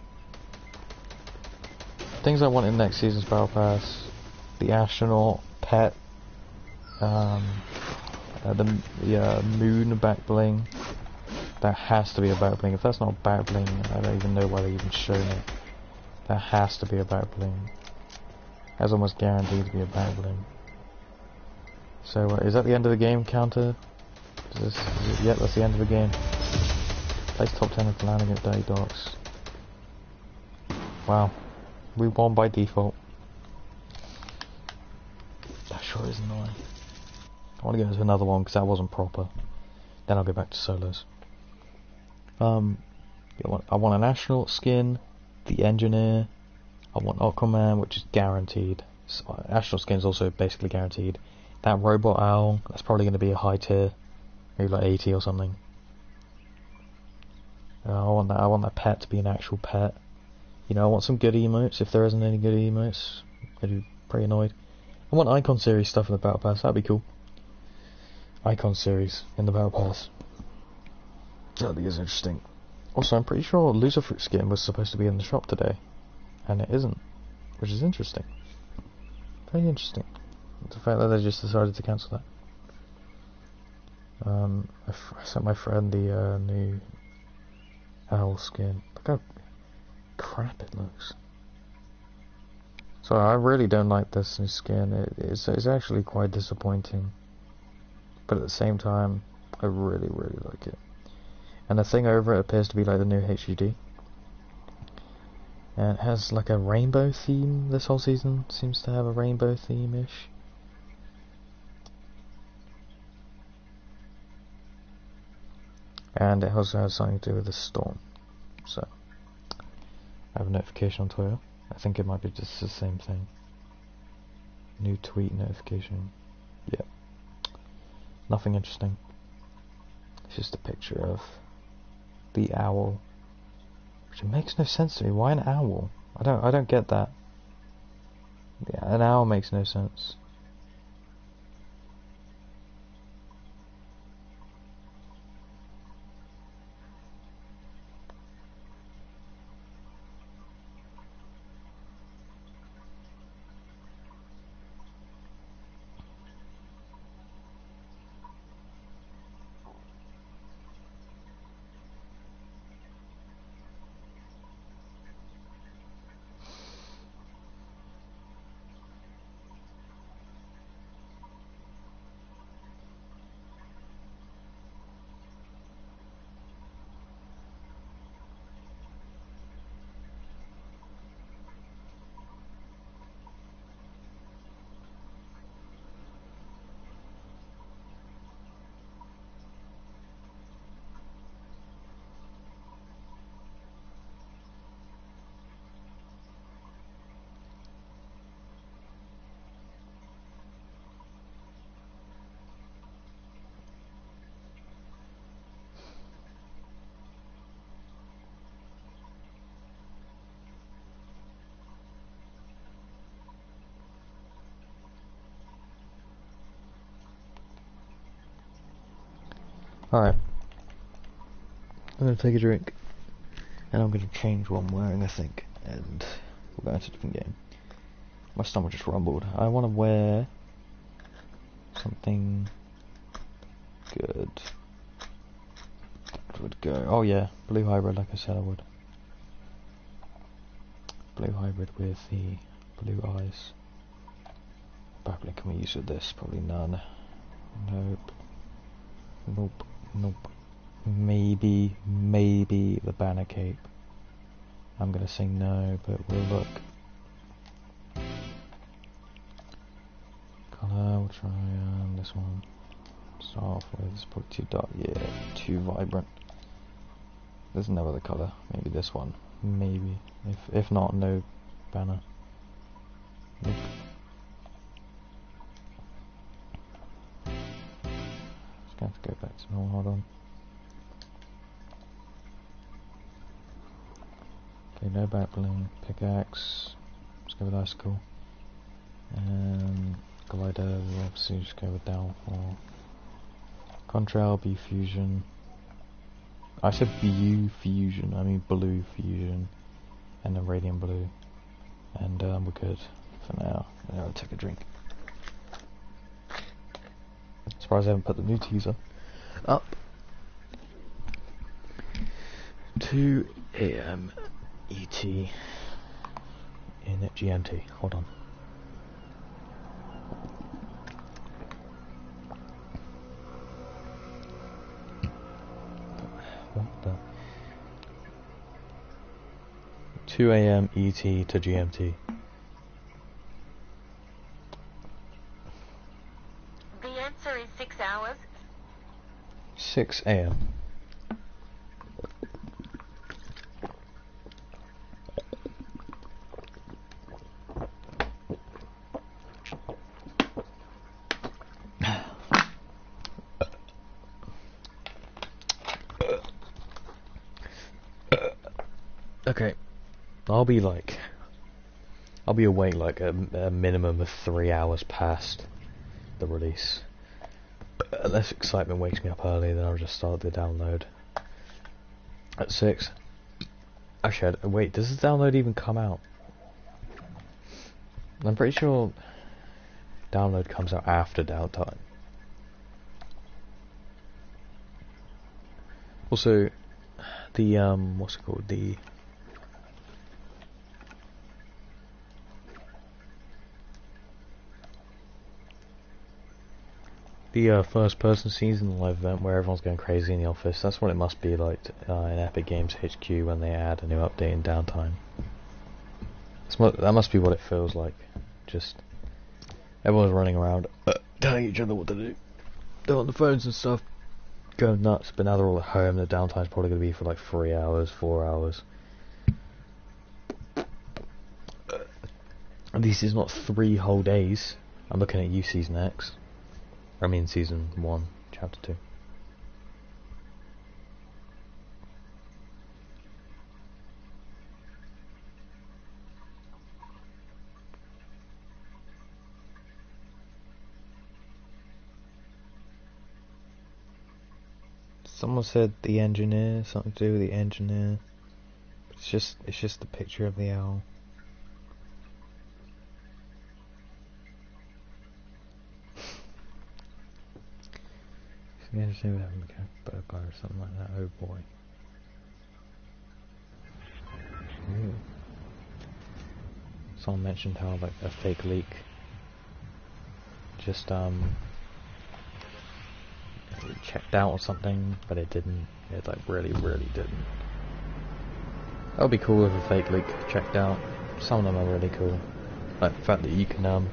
Things I want in next season's Battle Pass: the astronaut, pet, the moon back bling. That has to be a back bling. If that's not back bling, I don't even know why they even shown it. That has to be a back bling. That's almost guaranteed to be a back bling. So is that the end of the game counter? Yep, that's the end of the game. Place top 10 of landing at Dirty Docks. Wow. We won by default. That sure is annoying. I want to go into another one because that wasn't proper. Then I'll go back to solos. I want an astronaut skin, the engineer. I want Aquaman, which is guaranteed. So, astronaut skin is also basically guaranteed. That robot owl, that's probably going to be a high tier, maybe like 80 or something. I want that pet to be an actual pet. You know, I want some good emotes. If there isn't any good emotes, I'd be pretty annoyed. I want Icon Series stuff in the Battle Pass, that'd be cool. Icon Series in the Battle Pass. That is interesting. Also, I'm pretty sure Lucifer skin was supposed to be in the shop today, and it isn't, which is interesting. Very interesting. The fact that they just decided to cancel that. I sent my friend the new owl skin. Look how crap it looks. So I really don't like this new skin. It's actually quite disappointing. But at the same time, I really like it. And the thing over it appears to be like the new HUD. And it has like a rainbow theme. This whole season seems to have a rainbow theme-ish. And it also has something to do with the storm. So, I have a notification on Twitter. I think it might be just the same thing. New tweet notification. Yeah. Nothing interesting. It's just a picture of the owl. Which makes no sense to me. Why an owl? I don't get that. Yeah, an owl makes no sense. Alright. I'm gonna take a drink. And I'm gonna change what I'm wearing, I think. And we'll go into a different game. My stomach just rumbled. I wanna wear something good. That would go. Oh yeah, blue hybrid like I said I would. Blue hybrid with the blue eyes. Probably can we use with this? Probably none. Nope. Nope. Nope. Maybe the banner cape. I'm gonna say no, but we'll look. Colour, we'll try this one. Start off with, it's probably too dark, yeah, too vibrant. There's no other colour, maybe this one. Maybe. If not, no banner. Nope. Just going to go back to normal, hold on. Okay, no back bling, pickaxe, let's go with icicle. And glider, we'll obviously just go with downfall. Contrail, B fusion. I said BU fusion, I mean blue fusion. And then radiant blue. And we're good for now. Now I'll take a drink. Surprised I haven't put the new teaser up. 2 AM ET in GMT. Hold on. What the? 2 AM ET to GMT. The answer is 6 hours. 6 AM. Okay, I'll be awake like a minimum of 3 hours past the release. Unless excitement wakes me up early, then I'll just start the download at 6. Actually, wait, does the download even come out? I'm pretty sure download comes out after downtime. Also, the what's it called? The first person scenes in the live event where everyone's going crazy in the office, that's what it must be like in Epic Games HQ when they add a new update in downtime. That must be what it feels like. Just everyone's running around telling each other what to do. They're on the phones and stuff, going nuts, but now they're all at home. The downtime's probably going to be for like 3 hours, 4 hours. At least it's not 3 whole days. I'm looking at you, Season X. I mean Season 1, Chapter 2. Someone said the engineer, something to do with the engineer. It's just the picture of the owl. The engineer would have a burglar or something like that. Oh boy. Ooh. Someone mentioned how like a fake leak just checked out or something, but it didn't. It like really didn't. That would be cool if a fake leak checked out. Some of them are really cool, like the fact that you can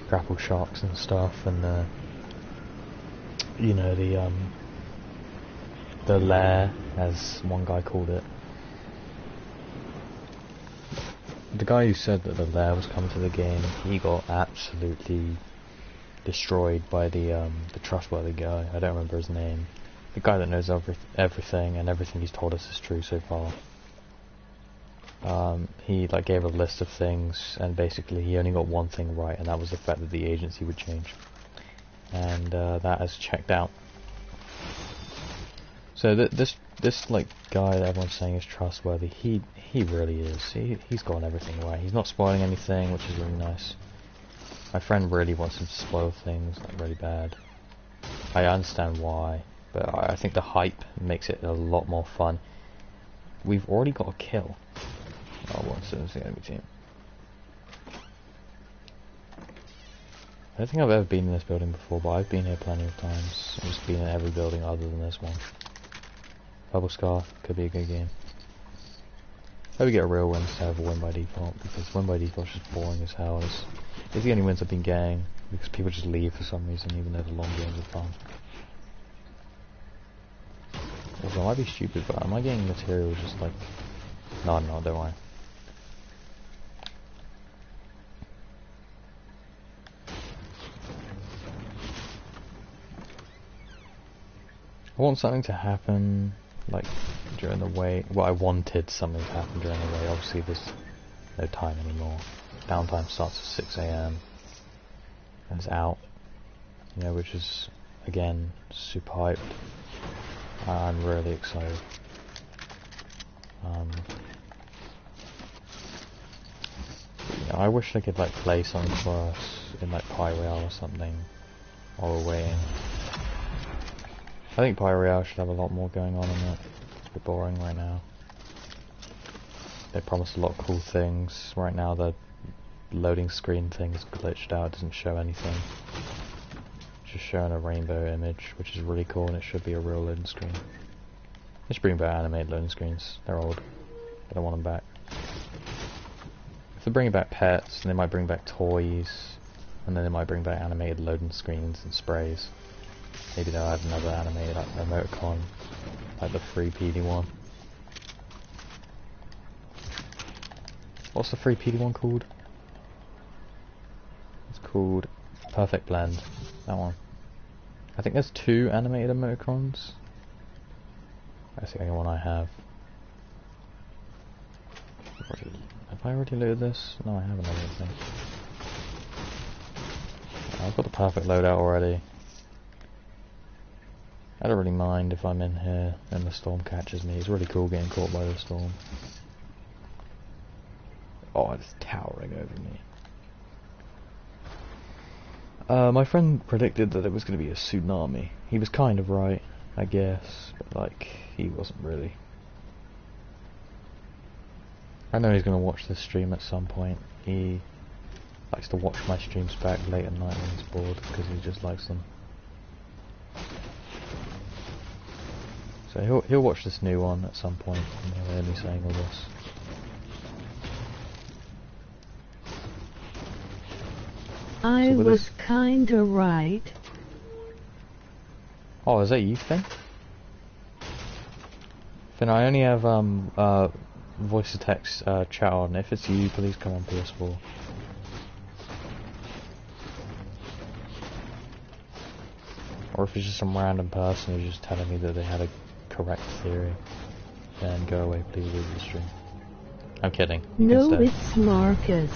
grapple sharks and stuff, and you know, the lair, as one guy called it. The guy who said that the lair was coming to the game, he got absolutely destroyed by the trustworthy guy. I don't remember his name. The guy that knows everything, and everything he's told us is true so far. He like gave a list of things, and basically he only got one thing right, and that was the fact that the agency would change. And that has checked out. So this like guy that everyone's saying is trustworthy. He really is. He's gotten everything right. He's not spoiling anything, which is really nice. My friend really wants him to spoil things, like really bad. I understand why, but I think the hype makes it a lot more fun. We've already got a kill. Oh, what's the enemy team? I don't think I've ever been in this building before, but I've been here plenty of times. I've just been in every building other than this one. Bubble Scar could be a good game. Hope we get a real win instead of a win by default, because win by default is just boring as hell. It's the only wins I've been getting, because people just leave for some reason, even though the long games are fun. Also, I might be stupid, but am I getting material just like... No, I'm not, don't worry. I want something to happen, like, during the wait. Well, I wanted something to happen during the wait. Obviously, there's no time anymore. Downtime starts at 6 AM. And it's out. You know, which is, again, super hyped. I'm really excited. You know, I wish I could, like, play something for us in, like, Royale or something while we're waiting. I think Royale should have a lot more going on in it. It's a bit boring right now. They promised a lot of cool things. Right now the loading screen thing is glitched out, it doesn't show anything. It's just showing a rainbow image, which is really cool, and it should be a real loading screen. They should bring back animated loading screens. They're old. I don't want them back. If they're bringing back pets, then they might bring back toys, and then they might bring back animated loading screens and sprays. Maybe they'll add another animated emoticon, like the free PD one. What's the free PD one called? It's called Perfect Blend. That one. I think there's 2 animated emoticons. That's the only one I have. Have I already loaded this? No, I haven't loaded anything. I've got the perfect loadout already. I don't really mind if I'm in here and the storm catches me. It's really cool getting caught by the storm. Oh, it's towering over me. My friend predicted that it was going to be a tsunami. He was kind of right, I guess, but like, he wasn't really. I know he's going to watch this stream at some point. He likes to watch my streams back late at night when he's bored, because he just likes them. So he'll watch this new one at some point, and he'll hear me saying all this. I was kinda right. Oh, is that you, Finn? Finn, I only have voice to text chat on. If it's you, please come on PS4. Or if it's just some random person who's just telling me that they had a correct theory, then go away, please leave the stream. I'm kidding. You No, can stay. it's Marcus.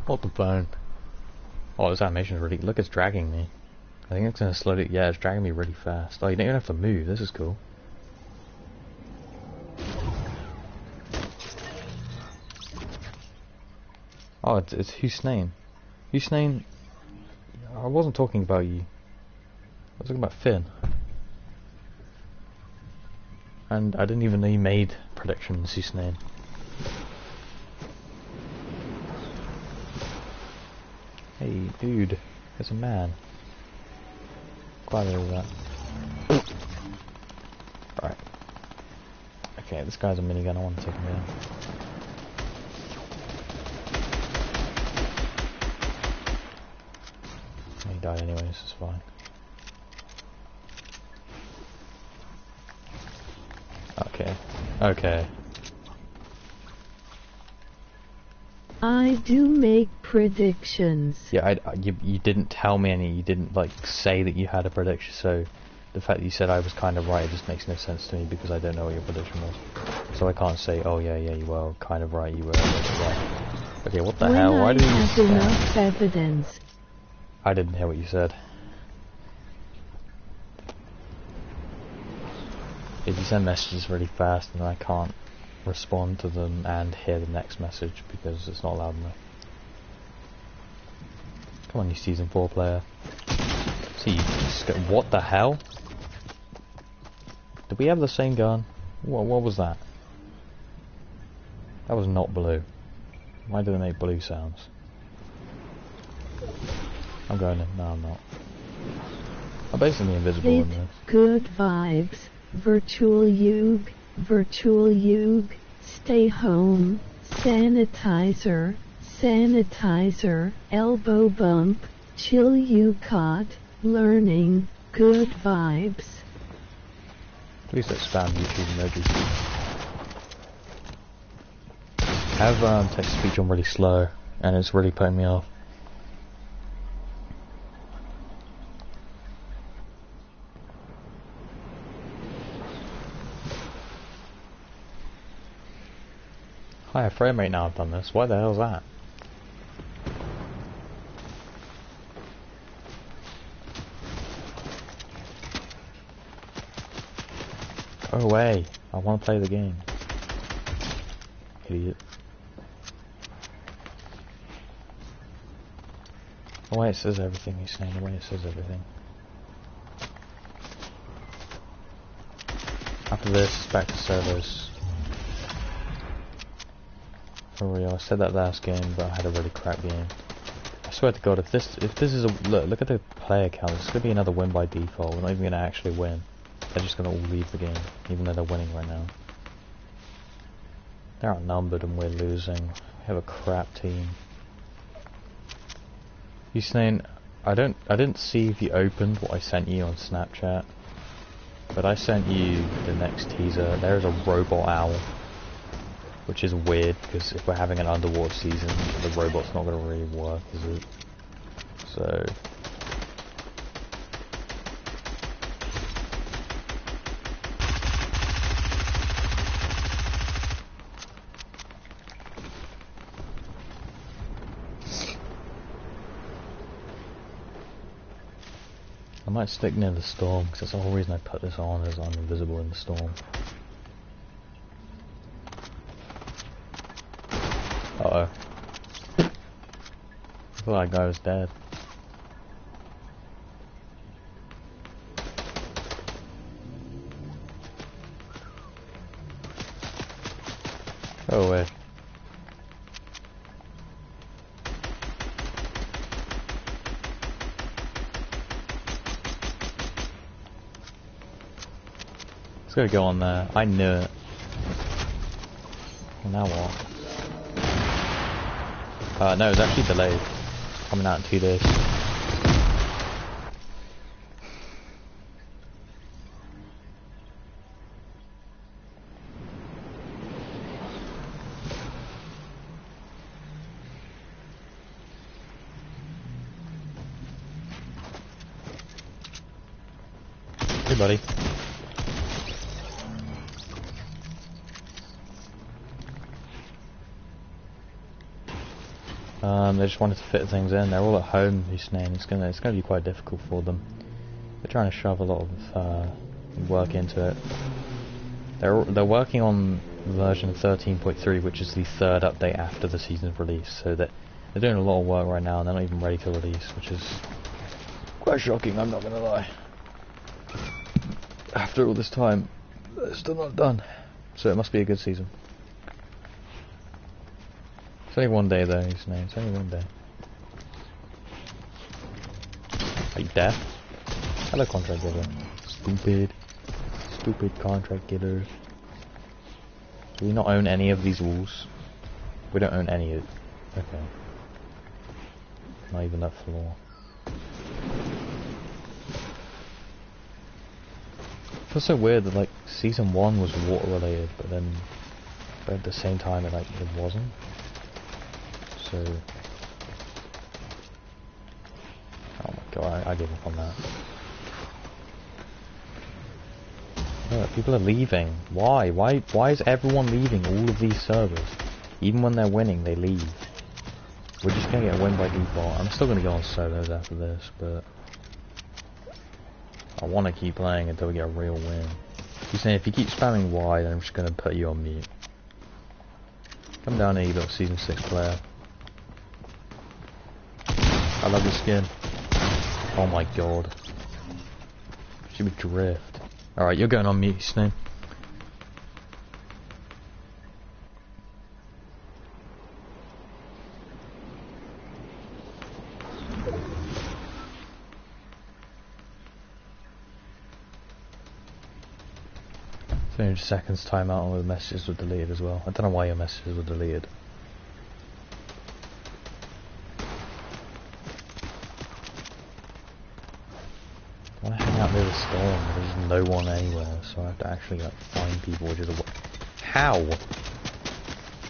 What the phone? Oh, this animation is really... Look, it's dragging me. I think it's gonna slow it. Yeah, it's dragging me really fast. Oh, you don't even have to move. This is cool. Oh, it's Hussein. Hussein... I wasn't talking about you. I was talking about Finn. And I didn't even know you made predictions, Hussein. Hey, dude. There's a man. Glad I did that. Right. Okay, this guy's a minigun. I want to take him down. He died anyways, it's fine. Okay. Okay. I do make predictions. Yeah, you didn't tell me any. You didn't like say that you had a prediction. So the fact that you said I was kind of right, it just makes no sense to me because I don't know what your prediction was. So I can't say, oh yeah, you were kind of right. You were right. Okay, what the hell? Why did you have enough evidence, I didn't hear what you said. If you send messages really fast, then I can't respond to them and hear the next message because it's not loud enough. Come on, you season 4 player. See, what the hell? Did we have the same gun? What was that? That was not blue. Why do they make blue sounds? I'm going in. No, I'm not. I'm basically invisible in this. Good vibes. Virtual Yug. Stay home. Sanitizer. Elbow bump. Chill you caught. Learning. Good vibes. Please don't spam YouTube emojis. I have text-to-speech on really slow, and it's really putting me off. Higher frame rate now I've done this. Why the hell is that? Go away. I want to play the game. Idiot. The way it says everything, he's saying the way it says everything. After this, it's back to servers. For real, I said that last game, but I had a really crap game. I swear to God, if this is a look at the player count, it's gonna be another win by default. We're not even gonna actually win. They're just gonna all leave the game, even though they're winning right now. They're outnumbered and we're losing. We have a crap team. You saying I didn't see if you opened what I sent you on Snapchat, but I sent you the next teaser. There is a robot owl, which is weird because if we're having an underwater season, the robot's not going to really work, is it? So I might stick near the storm because that's the whole reason I put this on, is I'm invisible in the storm. Uh-oh. I thought that guy was dead. Go away. It's gonna go on there. I knew it. Well, now what? No, it's actually delayed. Coming out in 2 days. Hey, buddy. They just wanted to fit things in. They're all at home, these names. It's gonna be quite difficult for them. They're trying to shove a lot of work into it. They're working on version 13.3, which is the third update after the season's release. So they're doing a lot of work right now, and they're not even ready to release, which is quite shocking. I'm not gonna lie. After all this time, they're still not done. So it must be a good season. It's only 1 day though, his name. It's only 1 day. Are you deaf? Hello, contract getter. Stupid contract getter. Do we not own any of these walls? We don't own any of it. Okay. Not even that floor. It feels so weird that like season 1 was water related, but at the same time it wasn't. So, oh my god, I give up on that. Look, people are leaving. Why? Why is everyone leaving all of these servers? Even when they're winning, they leave. We're just gonna get a win by default. I'm still gonna go on solos after this, but I want to keep playing until we get a real win. He's saying if you keep spamming Y, then I'm just gonna put you on mute. Come down here, you little Season 6 player. I love your skin. Oh my god. Should we drift? Alright, you're going on mute, Snoop. Finish seconds timeout and all the messages were deleted as well. I don't know why your messages were deleted. I want to hang out near the storm, there's no one anywhere, so I have to actually like find people, which is a... How?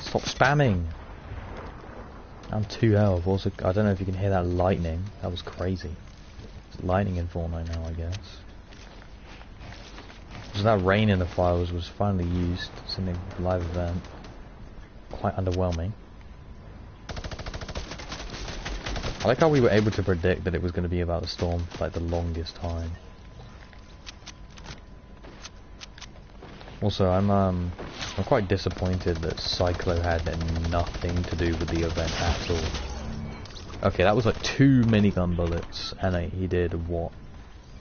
Stop spamming! I'm 2 health. Also, I don't know if you can hear that lightning. That was crazy. It's lightning in Fortnite now, I guess. So that rain in the files was finally used. It's in a live event. Quite underwhelming. I like how we were able to predict that it was going to be about the storm for like the longest time. Also, I'm quite disappointed that Cyclo had nothing to do with the event at all. Okay, that was like 2 minigun bullets, and he did what,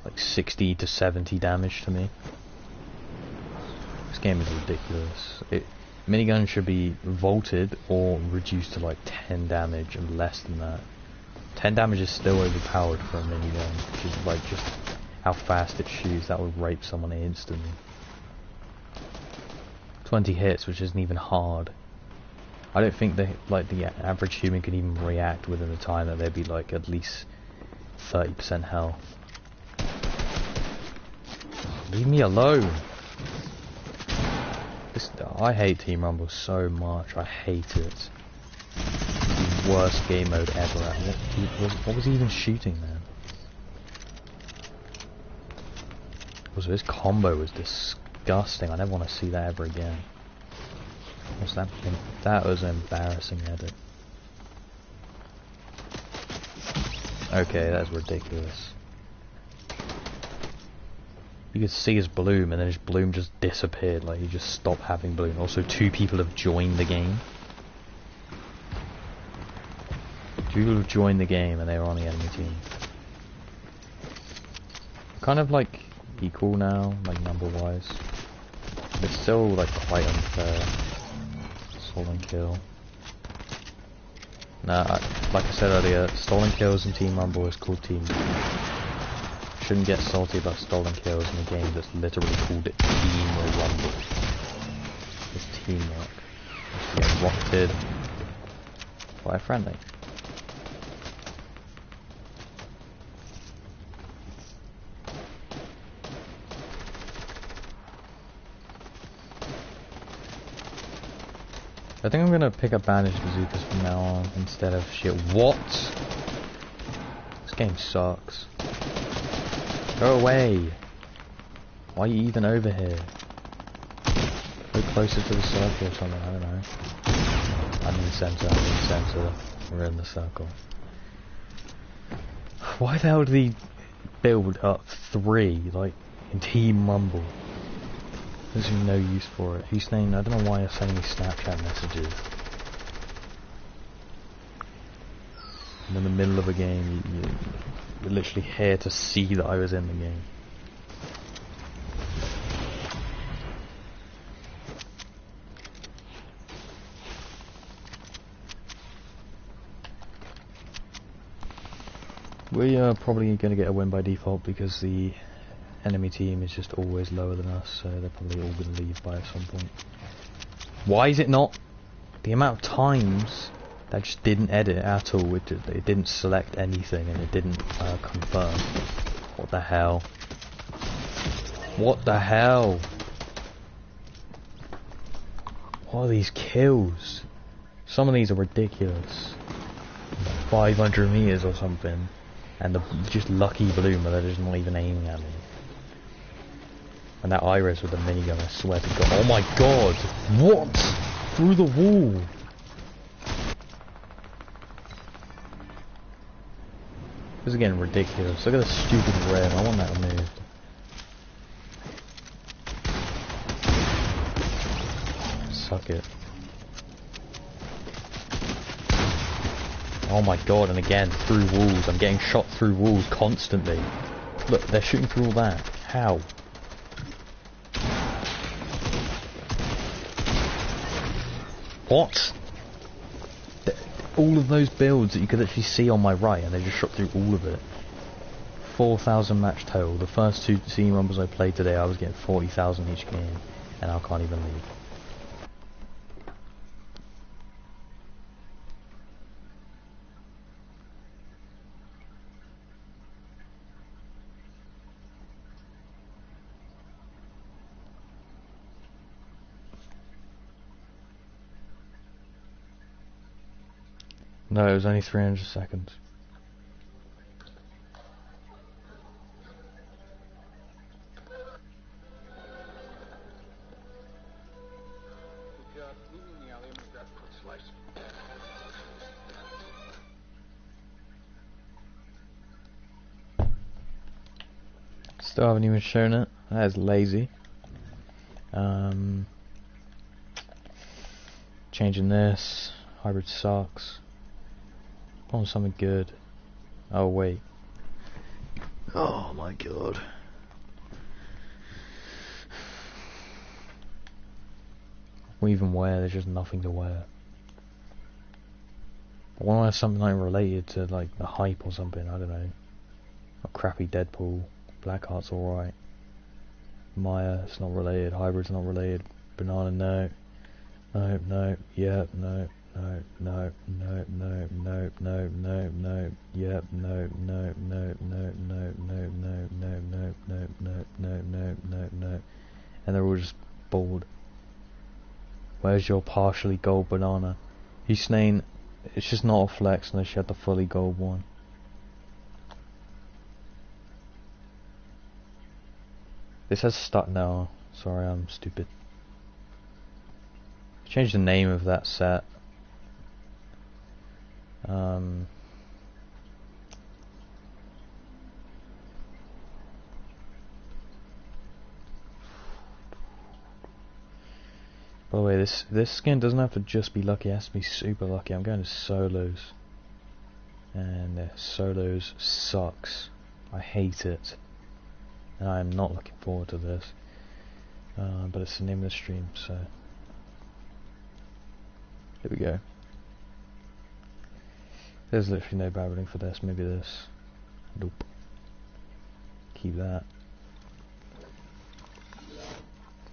like 60 to 70 damage to me. This game is ridiculous. Minigun should be vaulted or reduced to like 10 damage and less than that. 10 damage is still overpowered for a minigun, which is like just how fast it shoots. That would rape someone instantly. 20 hits, which isn't even hard. I don't think the average human could even react within the time that they'd be like at least 30% health. Leave me alone. I hate Team Rumble so much. I hate it. It's the worst game mode ever. What was he even shooting, man? Also, his combo was disgusting. I never want to see that ever again. What's that? That was an embarrassing edit. Okay, that's ridiculous. You could see his bloom, and then his bloom just disappeared. Like he just stopped having bloom. Also, 2 people have joined the game. 2 people have joined the game, and they were on the enemy team. Kind of like equal now, like number-wise. But it's still like quite unfair. Stolen kill. Nah, like I said earlier, stolen kills in Team Rumble is called team. Shouldn't get salty about stolen kills in a game that's literally called it Team Rumble. It's teamwork. You get rocketed by a friendly. I think I'm gonna pick up bandaged bazookas from now on instead of shit. What? This game sucks. Go away! Why are you even over here? Go closer to the circle or something, I don't know. I'm in the center, We're in the circle. Why the hell did he build up 3, like, in Team Rumble? There's no use for it. He's saying, I don't know why you're sending me Snapchat messages. I'm in the middle of a game, you're literally here to see that I was in the game. We are probably going to get a win by default because the enemy team is just always lower than us, so they're probably all going to leave by some point. Why is it not? The amount of times that just didn't edit at all, it didn't select anything and it didn't confirm. What the hell? What the hell? What are these kills? Some of these are ridiculous. 500 meters or something, and the just lucky bloom where they're just not even aiming at me. And that Iris with the minigun, I swear to God. Oh my God! What? Through the wall! This is getting ridiculous. Look at this stupid red. I want that removed. Suck it. Oh my god, and again, through walls. I'm getting shot through walls constantly. Look, they're shooting through all that. How? What? All of those builds that you could actually see on my right, and they just shot through all of it. 4,000 match total. The first two team rumbles I played today, I was getting 40,000 each game, and I can't even leave. No, it was only 300 seconds. Still haven't even shown it. That is lazy. Changing this. Hybrid sucks. On something good. Oh wait. Oh my god. What even wear? There's just nothing to wear. I want to wear something like related to like the hype or something. I don't know. A crappy Deadpool. Blackheart's alright. Maya, it's not related. Hybrid's not related. Banana, no. No, no, yeah, no. No, no, no, no, no, no, no, no, yep, no, no, no, no, no, no, no, no, no, no, no, no, no, no, no. And they're all just bored. Where's your partially gold banana? He's saying it's just not a flex unless you had the fully gold one. This has stuck now. Sorry, I'm stupid. Change the name of that set. By the way, this skin doesn't have to just be lucky, it has to be super lucky. I'm going to solos. And solos sucks. I hate it. And I am not looking forward to this. But it's the name of the stream, so here we go. There's literally no barreling for this, maybe this. Nope. Keep that.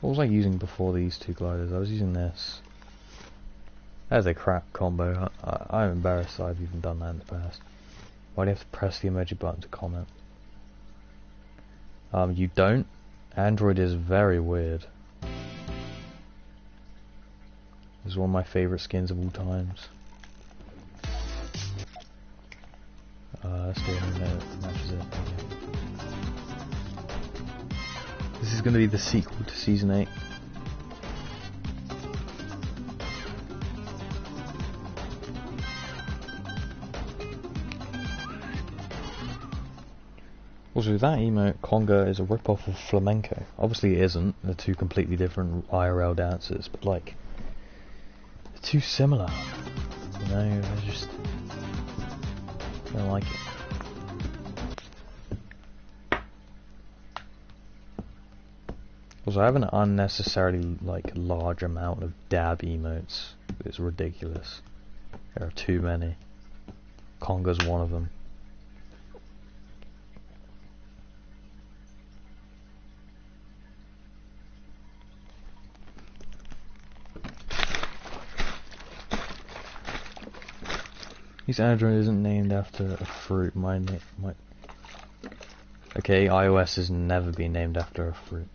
What was I using before these two gliders? I was using this. That's a crap combo. I'm embarrassed that I've even done that in the past. Why do you have to press the emoji button to comment? You don't? Android is very weird. This is one of my favourite skins of all times. Let's do it in a minute. Matches it. Okay. This is going to be the sequel to Season 8. Also, that emote, Conga, is a rip-off of Flamenco. Obviously it isn't, they're two completely different IRL dancers, but like, they're too similar. You know, I just don't like it. Also, I have an unnecessarily, like, large amount of dab emotes. It's ridiculous. There are too many. Conga's one of them. This Android isn't named after a fruit. Okay, iOS has never been named after a fruit.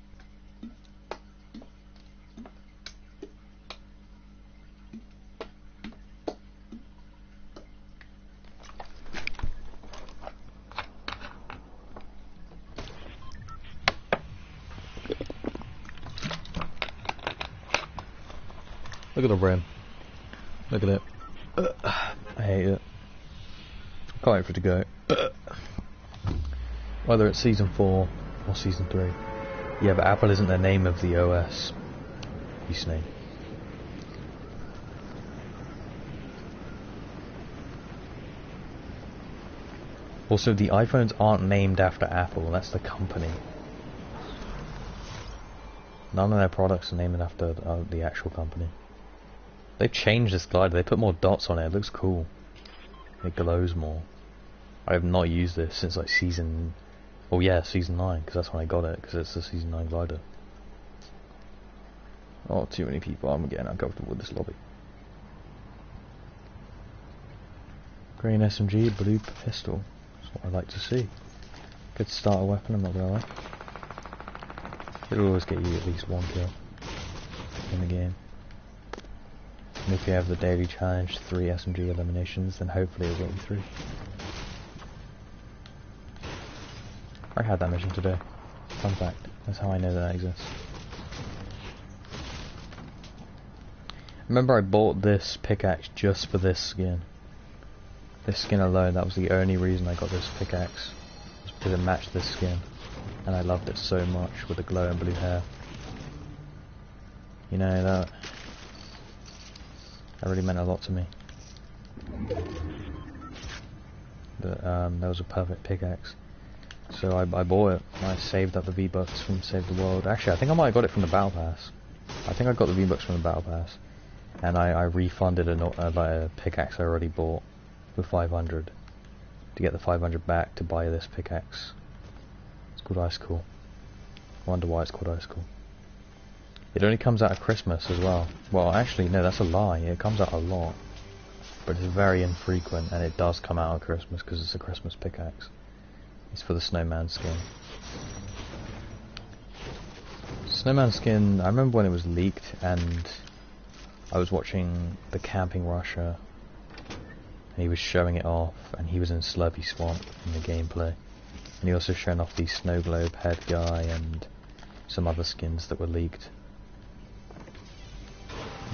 Look at the brim. Look at it. I hate it. Can't wait for it to go. Whether it's Season 4 or Season 3. Yeah, but Apple isn't the name of the OS. You snake. Also, the iPhones aren't named after Apple, that's the company. None of their products are named after the actual company. They've changed this glider, they put more dots on it, it looks cool. It glows more. I have not used this since like Season 9, because that's when I got it, because it's the Season 9 glider. Oh, too many people, I'm getting uncomfortable with this lobby. Green SMG, blue pistol. That's what I like to see. Good starter weapon, I'm not gonna lie. It'll always get you at least one kill in the game. And if you have the daily challenge, 3 SMG eliminations, then hopefully it'll get you 3. I had that mission today. Fun fact. That's how I know that exists. Remember I bought this pickaxe just for this skin. This skin alone, that was the only reason I got this pickaxe. Was because it matched this skin. And I loved it so much with the glowing blue hair. You know, that really meant a lot to me. That was a perfect pickaxe. So I bought it, and I saved up the V-Bucks from Save the World. Actually, I think I might have got it from the Battle Pass. I think I got the V-Bucks from the Battle Pass. And I refunded a pickaxe I already bought for 500 to get the 500 back to buy this pickaxe. It's called Ice Cool. I wonder why it's called Ice Cool. It only comes out at Christmas as well. Well, actually, no, that's a lie. It comes out a lot. But it's very infrequent, and it does come out at Christmas because it's a Christmas pickaxe. It's for the snowman skin. Snowman skin, I remember when it was leaked, and I was watching the Camping Russia, and he was showing it off, and he was in Slurpy Swamp in the gameplay. And he also showing off the Snow Globe head guy and some other skins that were leaked.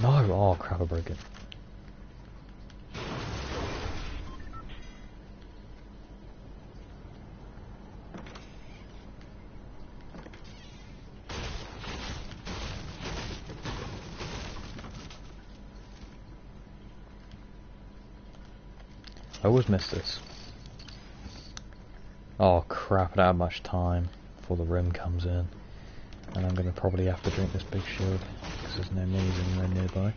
No! Oh crap, I broke it. I always miss this. Oh crap, I don't have much time before the rim comes in. And I'm going to probably have to drink this big shield, because there's no minis anywhere nearby.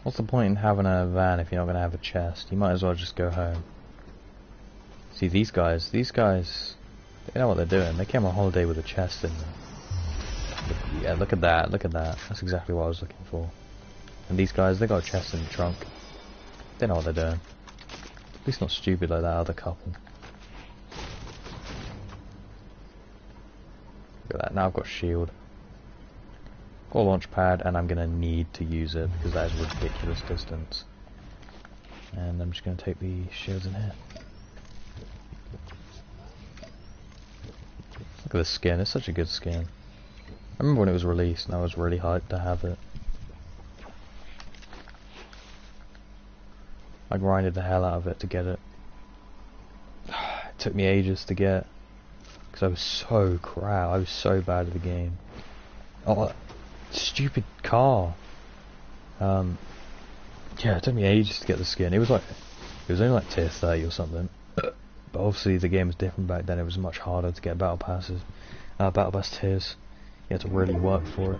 What's the point in having a van if you're not going to have a chest? You might as well just go home. See, these guys, they know what they're doing. They came on holiday with a chest in them. Yeah, look at that, look at that. That's exactly what I was looking for. And these guys, they got a chest in the trunk. They know what they're doing. At least not stupid like that other couple. Look at that, now I've got shield. Got a launch pad, and I'm going to need to use it, because that is a ridiculous distance. And I'm just going to take the shields in here. Look at this skin, it's such a good skin. I remember when it was released, and I was really hyped to have it. I grinded the hell out of it to get it. It took me ages to get, because I was so crap, I was so bad at the game. Oh, stupid car. Yeah, it took me ages to get the skin. It was only like tier 30 or something. But obviously the game was different back then. It was much harder to get battle passes, battle pass tiers. You had to really work for it.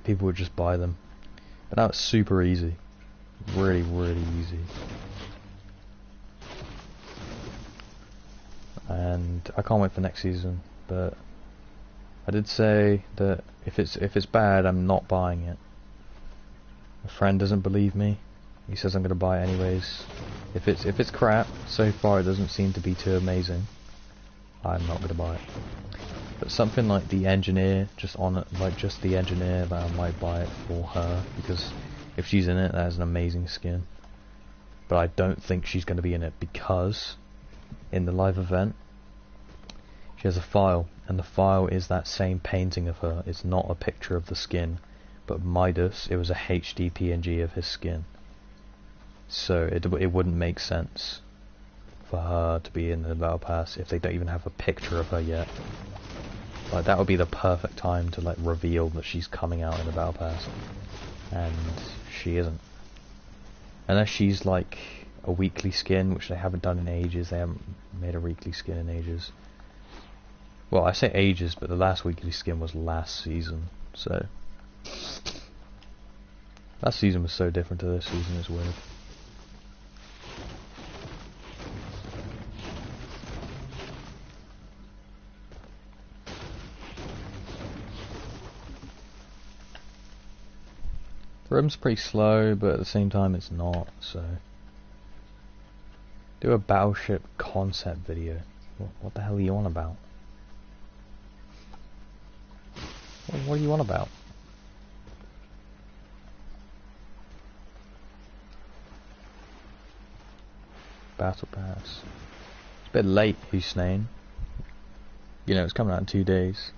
People would just buy them. But now it's super easy. Really, really easy. And I can't wait for next season, but I did say that if it's bad, I'm not buying it. A friend doesn't believe me. He says I'm gonna buy it anyways. If it's crap, so far it doesn't seem to be too amazing, I'm not gonna buy it. But something like the engineer, just the engineer, that I might buy it for her, because if she's in it, that is an amazing skin. But I don't think she's going to be in it, because in the live event, she She has a file, and the file is that same painting of her. It's not a picture of the skin, but Midas, it was a HD PNG of his skin. So it wouldn't make sense for her to be in the Battle Pass if they don't even have a picture of her yet. Like, that would be the perfect time to like reveal that she's coming out in the Battle Pass, and she isn't. Unless she's like a weekly skin, which they haven't done in ages. They haven't made a weekly skin in ages. Well, I say ages, but the last weekly skin was last season, so last season was so different to this season, it's weird. The room's pretty slow, but at the same time it's not, so... Do a battleship concept video. What the hell are you on about? What are you on about? Battle Pass. It's a bit late, Hussein. You know, it's coming out in 2 days.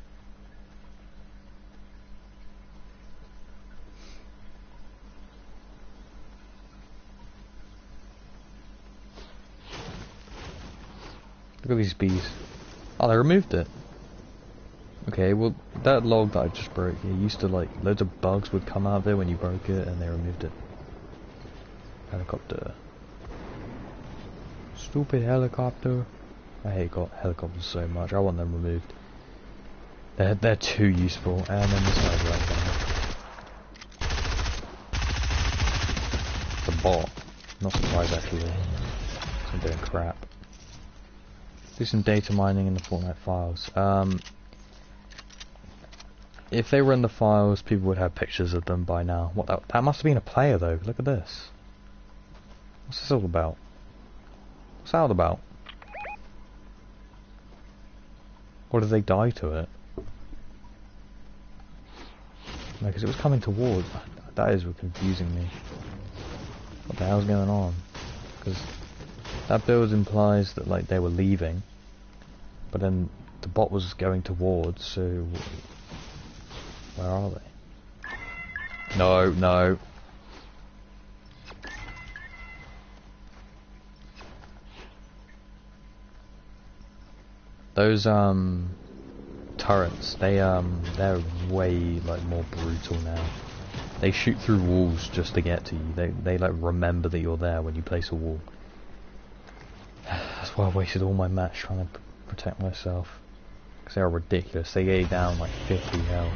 Look at these bees. Oh, they removed it. Okay, well, that log that I just broke, it used to, like, loads of bugs would come out of there when you broke it, and they removed it. Helicopter. Stupid helicopter. I hate helicopters so much. I want them removed. They're too useful. And then this guy's right there. It's a bot. Not surprised actually. I'm doing crap. Do some data mining in the Fortnite files. If they were in the files, people would have pictures of them by now. What that must have been a player though. Look at this. What's this all about? What's that all about? Or did they die to it? No, because it was coming towards. That is confusing me. What the hell's going on? Because that build implies that like they were leaving, but then the bot was going towards. So where are they? No, no. Those turrets, they're way like more brutal now. They shoot through walls just to get to you. They like remember that you're there when you place a wall. That's why I wasted all my match trying to protect myself. Because they are ridiculous. They get you down like 50 health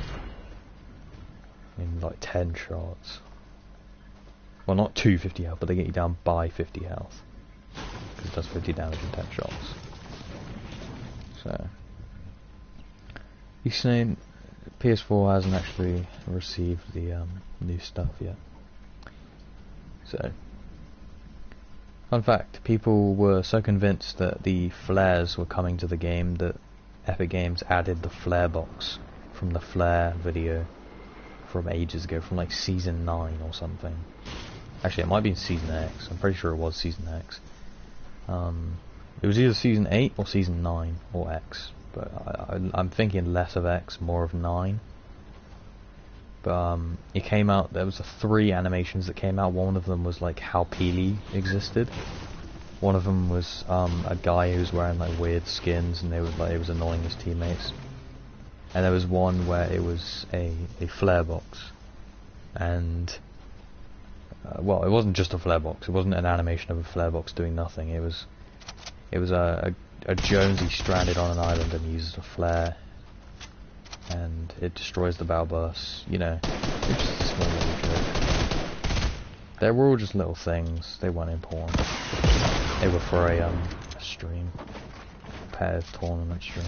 in like 10 shots. Well, not 250 health, but they get you down by 50 health. Because it does 50 damage in 10 shots. So, you're saying PS4 hasn't actually received the new stuff yet. So, fun fact, people were so convinced that the flares were coming to the game that Epic Games added the flare box from the flare video from ages ago, from like season 9 or something. Actually, it might be in season X. I'm pretty sure it was season X. It was either season 8 or season 9 or X, but I'm thinking less of X, more of 9. But it came out, there was 3 animations that came out. One of them was like how Peely existed. One of them was a guy who was wearing like weird skins, and they was like, it was annoying his teammates. And there was one where it was a flare box, and well, it wasn't just a flare box. It wasn't an animation of a flare box doing nothing. It was a Jonesy stranded on an island and uses a flare, and it destroys the battle bus. You know, it's just a small little joke. They were all just little things. They weren't important. They were for a stream, pairs tournament stream.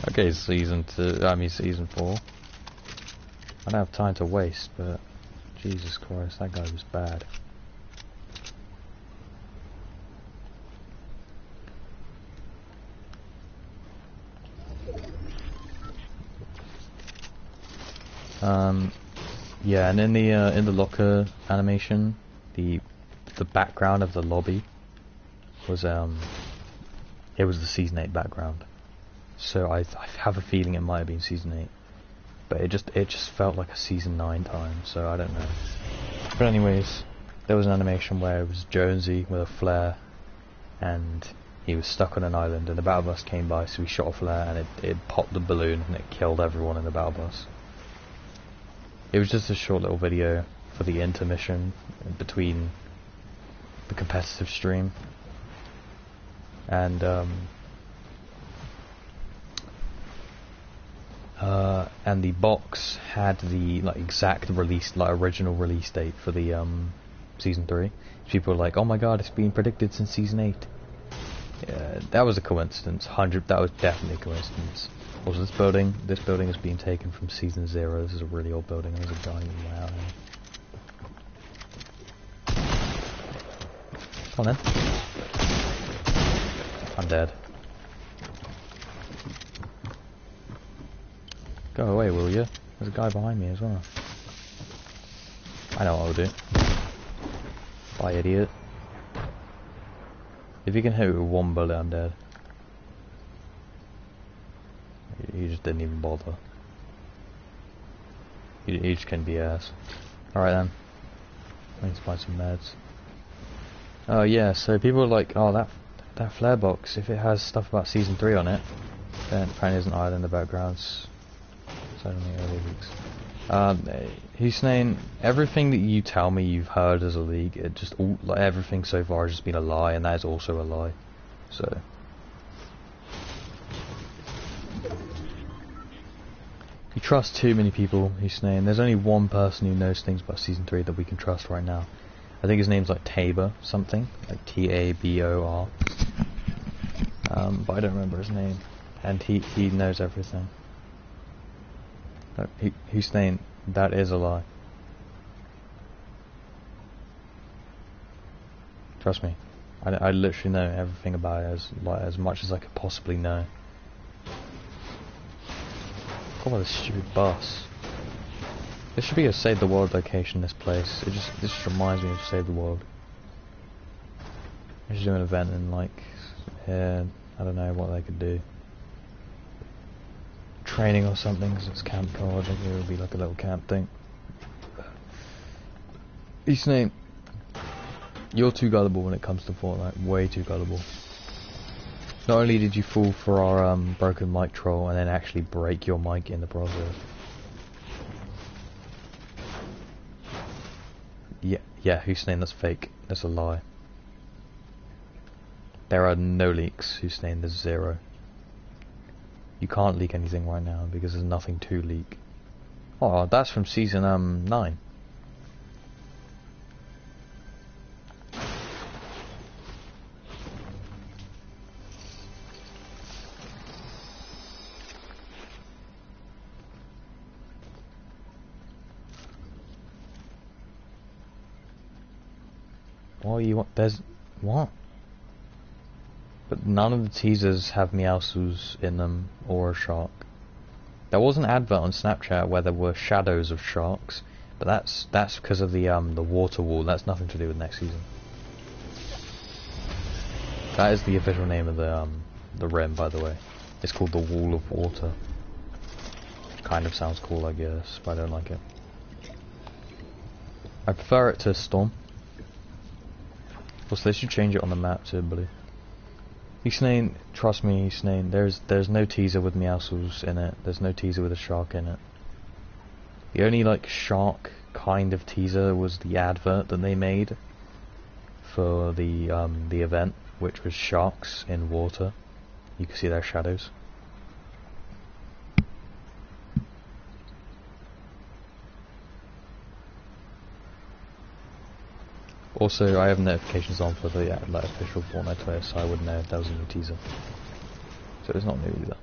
Okay, season 4. I don't have time to waste, but Jesus Christ, that guy was bad. Yeah, and in the locker animation, the background of the lobby was it was the Season 8 background. So I have a feeling it might have been Season 8. But it just felt like a Season 9 time, so I don't know. But anyways, there was an animation where it was Jonesy with a flare, and he was stuck on an island, and the battle bus came by, so he shot a flare, and it popped the balloon, and it killed everyone in the battle bus. It was just a short little video for the intermission between the competitive stream, and the box had the exact release, original release date for the season 3. People were like, "Oh my god, it's been predicted since season 8." Yeah, that was a coincidence. That was definitely a coincidence. Also, this building has been taken from season 0. This is a really old building. There's a guy way out here. Come on then. I'm dead. Go away, will you? There's a guy behind me as well. I know what I'll do. Bye, idiot. If you can hit it with one bullet, I'm dead. You just didn't even bother. You just can be ass. Alright then. I need to find some meds. Oh yeah, so people are like, oh that flare box, if it has stuff about season 3 on it, then apparently there's an island in the background. So in the early weeks. He's saying everything that you tell me you've heard as a leak, it just everything so far has just been a lie, and that is also a lie. So you trust too many people. He's saying there's only one person who knows things about season 3 that we can trust right now. I think his name's like Tabor something, like Tabor. But I don't remember his name, and he knows everything. He's saying that is a lie. Trust me, I literally know everything about it as much as I could possibly know. Come on, this stupid bus. This should be a Save the World location. This place. This just reminds me of Save the World. I should do an event in here. I don't know what they could do. Training or something, because it's Camp God. I think it would be like a little camp thing. His name. You're too gullible when it comes to Fortnite. Way too gullible. Not only did you fall for our broken mic troll, and then actually break your mic in the process. Yeah, Hussein, that's fake. That's a lie. There are no leaks, Hussein. There's 0. You can't leak anything right now because there's nothing to leak. Oh, that's from season 9. What you want? There's what? But none of the teasers have Meowsus in them or a shark. There was an advert on Snapchat where there were shadows of sharks, but that's because of the water wall. That's nothing to do with next season. That is the official name of the rim, by the way. It's called the Wall of Water. Which kind of sounds cool, I guess, but I don't like it. I prefer it to Storm. Also, they should change it on the map to blue. Snane, trust me, Snane, there's no teaser with Meowscles in it. There's no teaser with a shark in it. The only shark kind of teaser was the advert that they made for the event, which was sharks in water. You can see their shadows. Also, I have notifications on for the official Fortnite Twitter, so I would know if that was a new teaser. So it's not new either.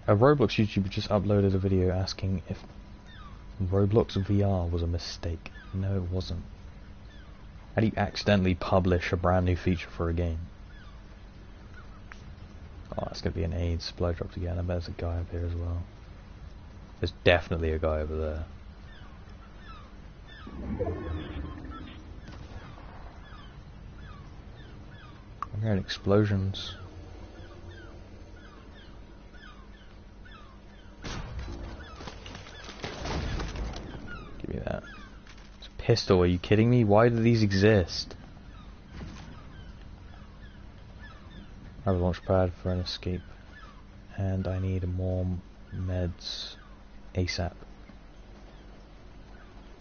A Roblox YouTuber just uploaded a video asking if Roblox VR was a mistake. No, it wasn't. How do you accidentally publish a brand new feature for a game? Oh, that's gonna be an AIDS blow drops again. I bet there's a guy up here as well. There's definitely a guy over there. I'm hearing explosions. Give me that. It's a pistol, are you kidding me? Why do these exist? I have a launch pad for an escape. And I need more meds ASAP.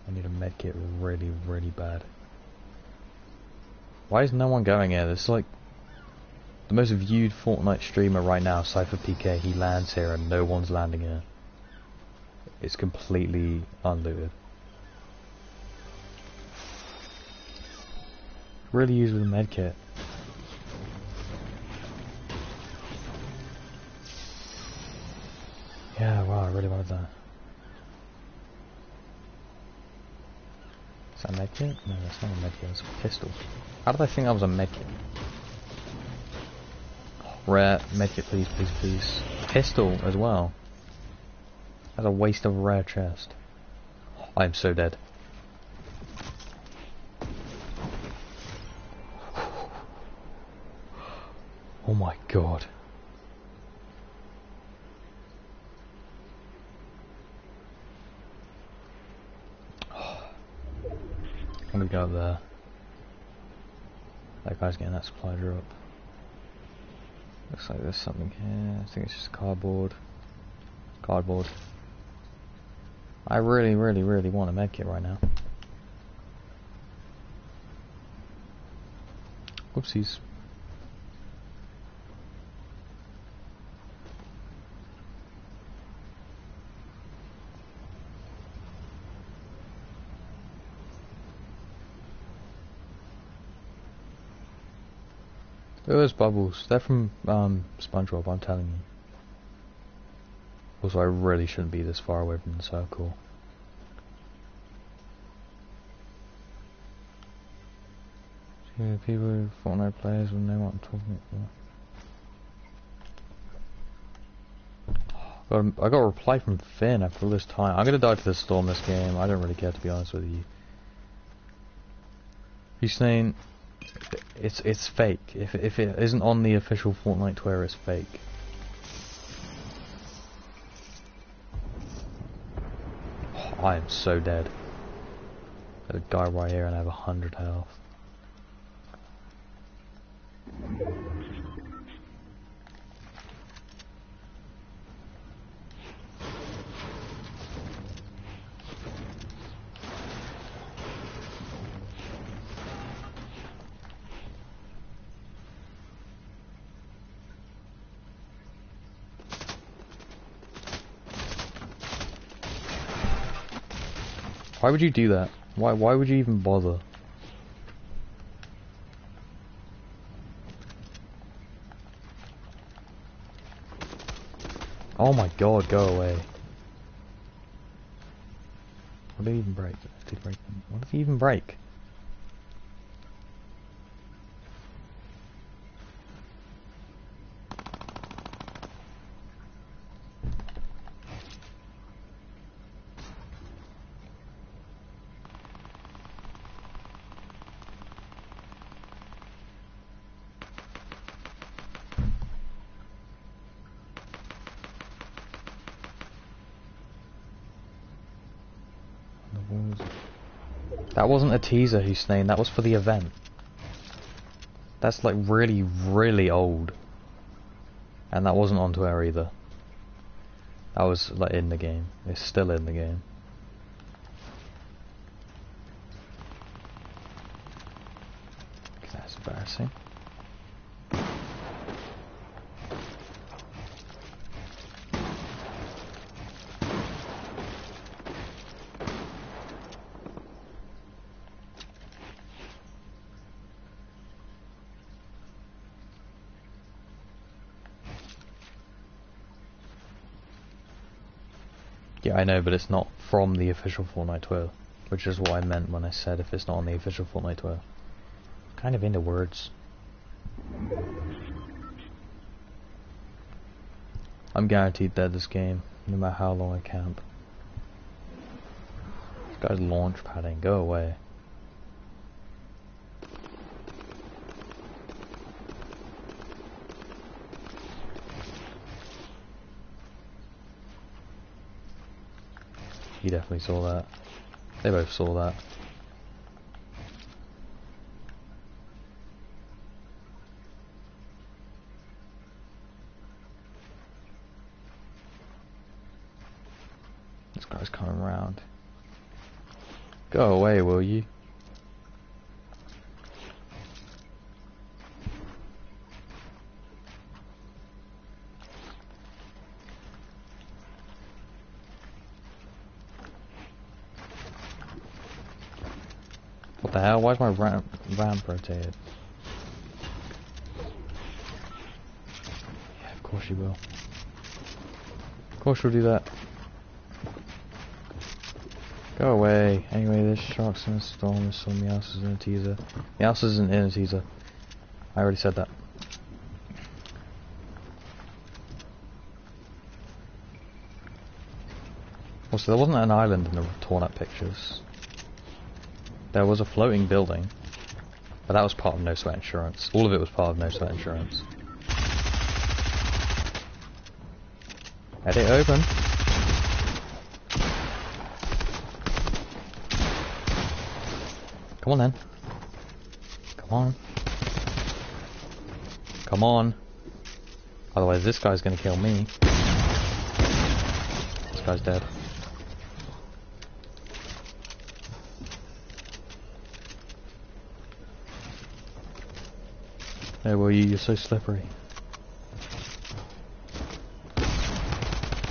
I need a medkit really, really bad. Why is no one going here? This is like the most viewed Fortnite streamer right now, Cypher PK. He lands here and no one's landing here. It's completely unlooted. Really use with a medkit. Yeah, wow, I really wanted that. Is that a medkit? No, that's not a medkit, it's a pistol. How did I think that was a medkit? Rare, medkit please, please, please. Pistol as well. That's a waste of a rare chest. I am so dead. Oh my god. I'm gonna go up there. That guy's getting that supply drop. Looks like there's something here. I think it's just cardboard. Cardboard. I really, really, really want a medkit right now. Whoopsies. Those bubbles, they're from SpongeBob, I'm telling you. Also, I really shouldn't be this far away from the circle. Yeah, people, Fortnite players will know what I'm talking about. I got a reply from Finn after all this time. I'm gonna die to the storm this game. I don't really care, to be honest with you. He's saying it's fake. If it isn't on the official Fortnite Twitter, it's fake. Oh, I am so dead. There's a guy right here and I have 100 health. Why would you do that? Why would you even bother? Oh my god, go away. What did he even break? Did he break them? What did he even break? That wasn't a teaser, Hussein, that was for the event. That's like really, really old. And that wasn't on Twitter either. That was like in the game. It's still in the game. That's embarrassing. Yeah, I know, but it's not from the official Fortnite Twitter, which is what I meant when I said if it's not on the official Fortnite Twitter. Kind of into words. I'm guaranteed dead this game, no matter how long I camp. This guy's launch padding, go away. He definitely saw that. They both saw that. This guy's coming around. Go away, will you? What the hell? Why is my ramp rotated? Yeah, of course you will. Of course you'll do that. Go away. Anyway, there's sharks in the storm, there's some Meowsers in a teaser. Meowsers isn't in a teaser. I already said that. Also, there wasn't an island in the torn up pictures. There was a floating building, but that was part of No Sweat Insurance. All of it was part of No Sweat Insurance. Edit open. Come on then. Come on. Come on. Otherwise this guy's gonna kill me. This guy's dead. Hey, well, you're so slippery. Oh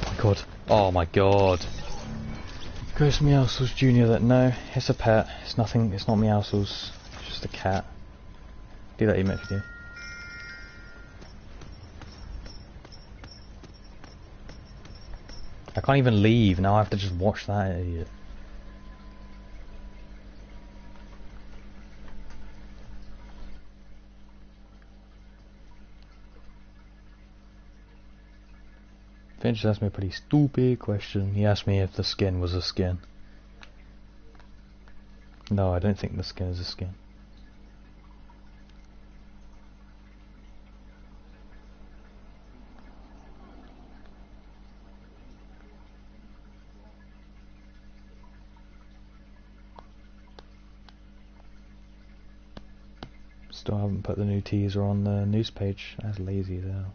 my god. Oh my god. Ghost Meowscles Jr. that no, it's a pet. It's nothing, it's not Meowscles. It's just a cat. Do that emote if you do. I can't even leave, now I have to just watch that idiot. Finch asked me a pretty stupid question. He asked me if the skin was a skin. No, I don't think the skin is a skin. Still haven't put the new teaser on the news page. That's lazy as hell.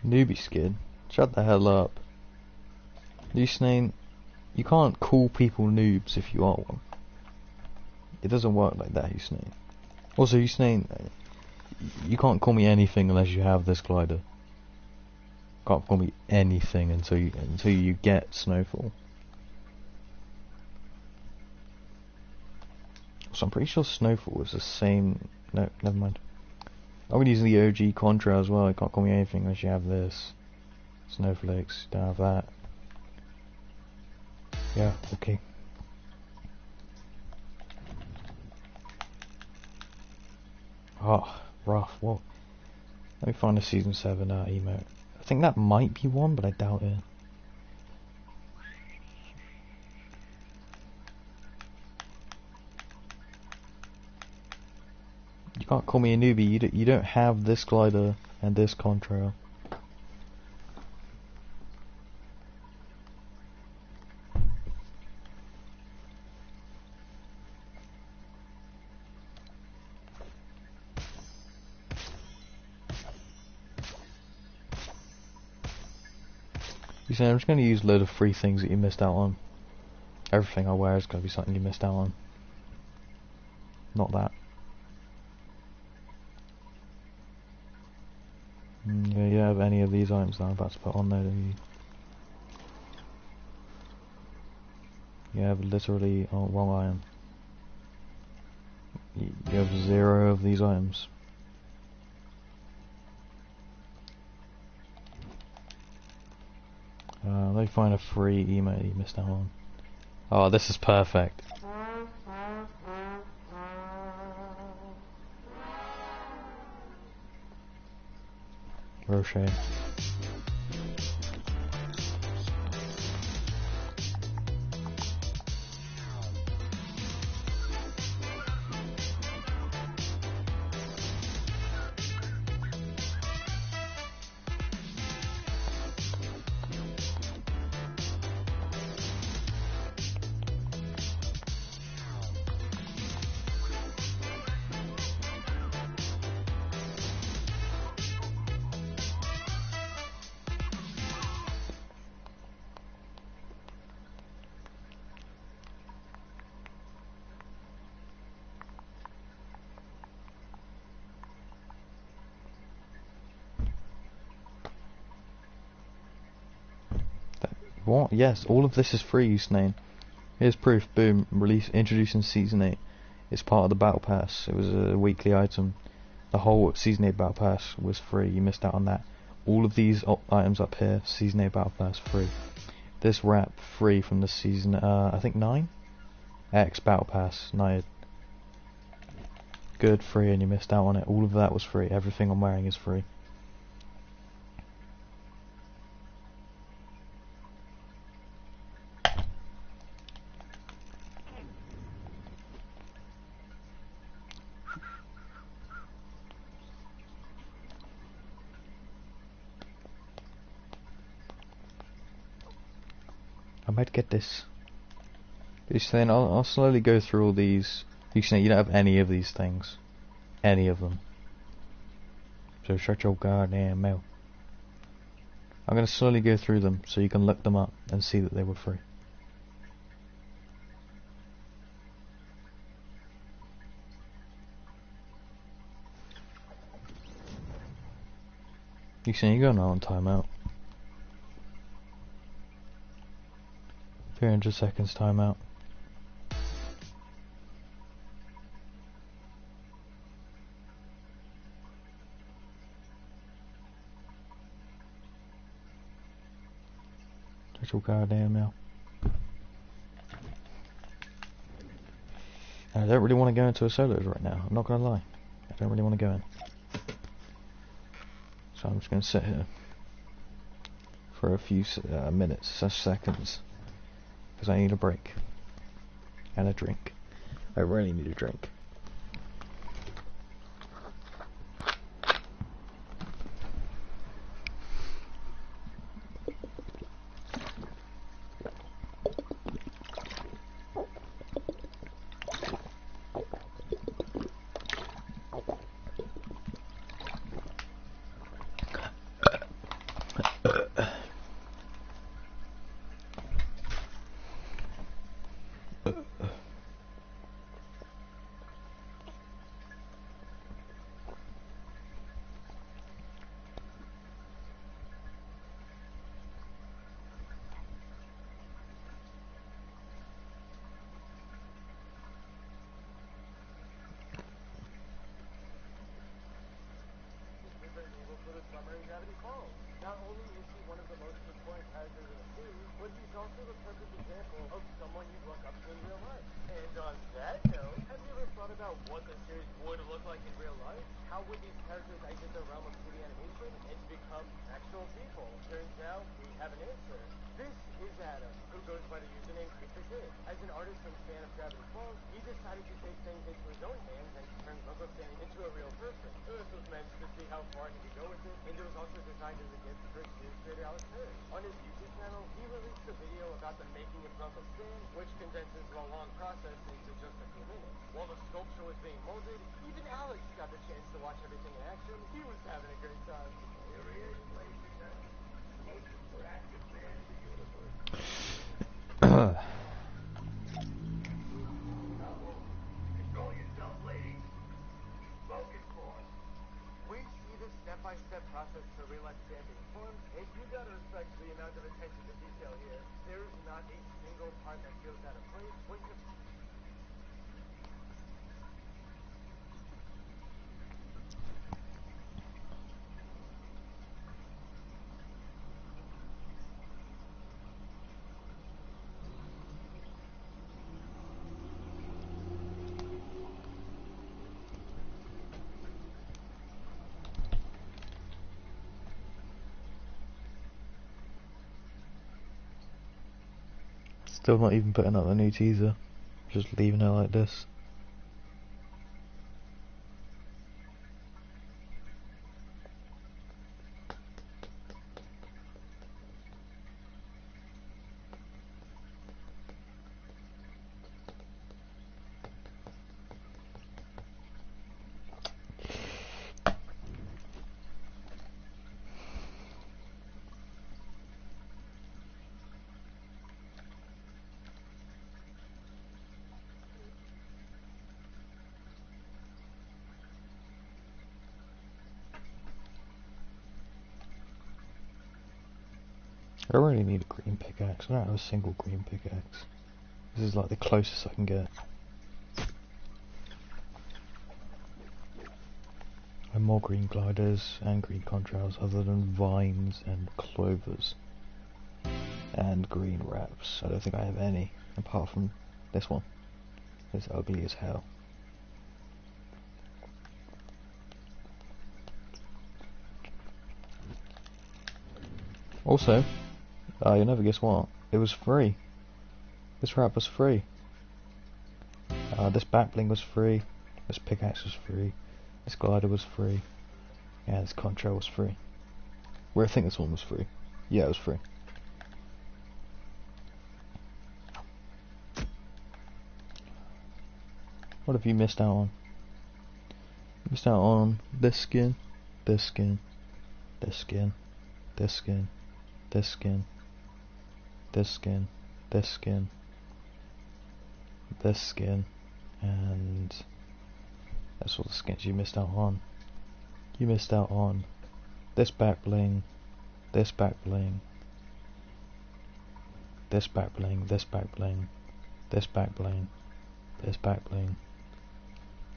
Newbie skin? Shut the hell up. Usenain, you can't call people noobs if you are one. It doesn't work like that, Usenain. Also, Usenain, you can't call me anything unless you have this glider. Can't call me anything until you get Snowfall. So I'm pretty sure Snowfall is the same. No, never mind. I'm gonna use the OG Contra as well. You can't call me anything unless you have this. Snowflakes, don't have that. Yeah, okay. Oh, rough. Whoa. Let me find a Season 7 emote. I think that might be one, but I doubt it. You can't call me a newbie. You don't have this glider and this contrail. You see, I'm just going to use a load of free things that you missed out on. Everything I wear is going to be something you missed out on. Not that. Yeah, you don't have any of these items that I'm about to put on there, do you? You have literally wrong item. You have 0 of these items. Let me find a free emote you missed out on. Oh, this is perfect. Rocher. What? Yes, all of this is free, Usenain. Here's proof. Boom. Introducing Season 8. It's part of the Battle Pass. It was a weekly item. The whole Season 8 Battle Pass was free. You missed out on that. All of these items up here, Season 8 Battle Pass, free. This wrap, free from the Season, I think 9? X Battle Pass, 9. Good, free, and you missed out on it. All of that was free. Everything I'm wearing is free. I might get this. Then I'll slowly go through all these. You don't have any of these things. Any of them. So shut your goddamn mouth. I'm going to slowly go through them so you can look them up and see that they were free. You're going on timeout. 300 seconds timeout. Shut your goddamn mouth. And I don't really want to go into a solos right now. I'm not going to lie. I don't really want to go in. So I'm just going to sit here for a few minutes, seconds, because I need a break and a drink. I really need a drink. summer in Gravity Falls. Not only is he one of the most important characters in the series, but he's also the perfect example of someone you'd look up to in real life. And on that note, have you ever thought about what the series would look like in real life? How would these characters exit the realm of 2D animation and become actual people? Turns out we have an answer. This is Adam, who goes by the username Creature Kid. As an artist and fan of Gravity Falls, he decided to take things into his own hands and turn Logo Stanny into a real person. This was meant to see how far he could go with it, and it was also designed as a gift for series creator Alex Perry. On his YouTube channel, he released a video about the making of Uncle Stan, which condenses the long process into just a few minutes. While the sculpture was being molded, even Alex got the chance to watch everything in action. He was having a great time. Here he is, ladies and gentlemen, the most interactive man in the universe. Control yourself, ladies. Focus, boy. We see this step-by-step process to real-life Stan being formed, and you gotta respect the amount of attention to detail here. There is not a single part that feels out of place when Still not even putting up the new teaser, just leaving it like this. I don't really need a green pickaxe. I don't have a single green pickaxe. This is like the closest I can get. I have more green gliders and green contrails other than vines and clovers. And green wraps. I don't think I have any, apart from this one. It's ugly as hell. Also, you'll never guess what. It was free. This wrap was free. This back bling was free. This pickaxe was free. This glider was free. Yeah, this contrail was free. Where I think this one was free. Yeah, it was free. What have you missed out on? You missed out on this skin, this skin, this skin, this skin, this skin, this skin, this skin, this skin, and that's all the skins you missed out on. You missed out on this back bling, this back bling, this back bling, this back bling, this back bling, this back bling,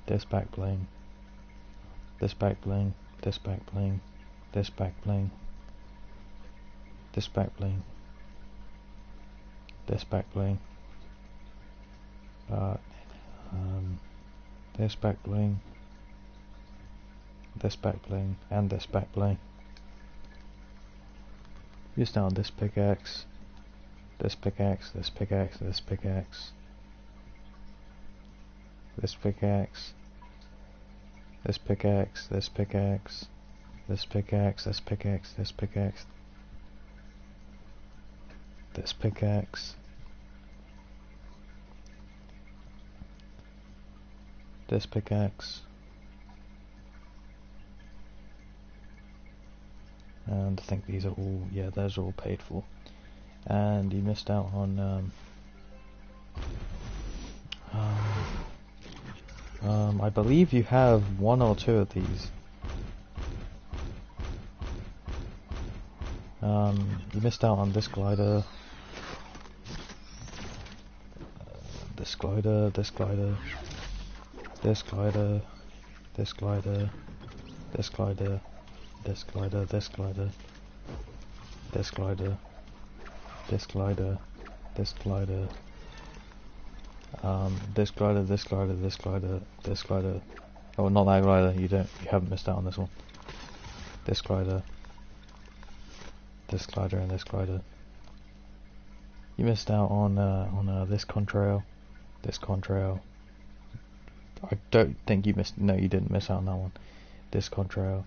this back bling, this back bling, this back bling, this back bling, this back bling, this back bling, this back bling, this back bling, and this back bling. Just down this pickaxe, this pickaxe, this pickaxe, this pickaxe, this pickaxe, this pickaxe, this pickaxe, this pickaxe, this pickaxe, this pickaxe, this pickaxe, this pickaxe, and I think these are all, yeah, those are all paid for. And you missed out on I believe you have one or two of these. You missed out on this glider, this glider, this glider, this glider, this glider, this glider, this glider, this glider, this glider, this glider, this glider, this glider, this glider, this glider, this glider. Oh, not that glider. You haven't missed out on this one. This glider, and this glider. You missed out on this contrail, this contrail. I don't think you missed. No, you didn't miss out on that one. This contrail.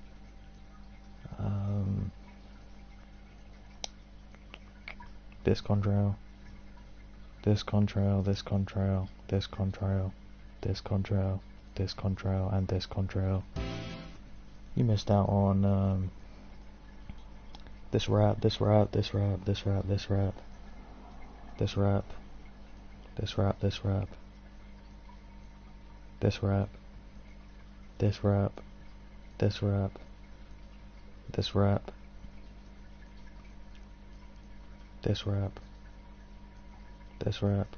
This contrail. This contrail. This contrail. This contrail. This contrail. This contrail and this contrail. You missed out on this wrap, this wrap, this wrap, this wrap, this wrap, this wrap, this wrap, this wrap, this wrap, this wrap, this wrap, this wrap, this wrap, this wrap,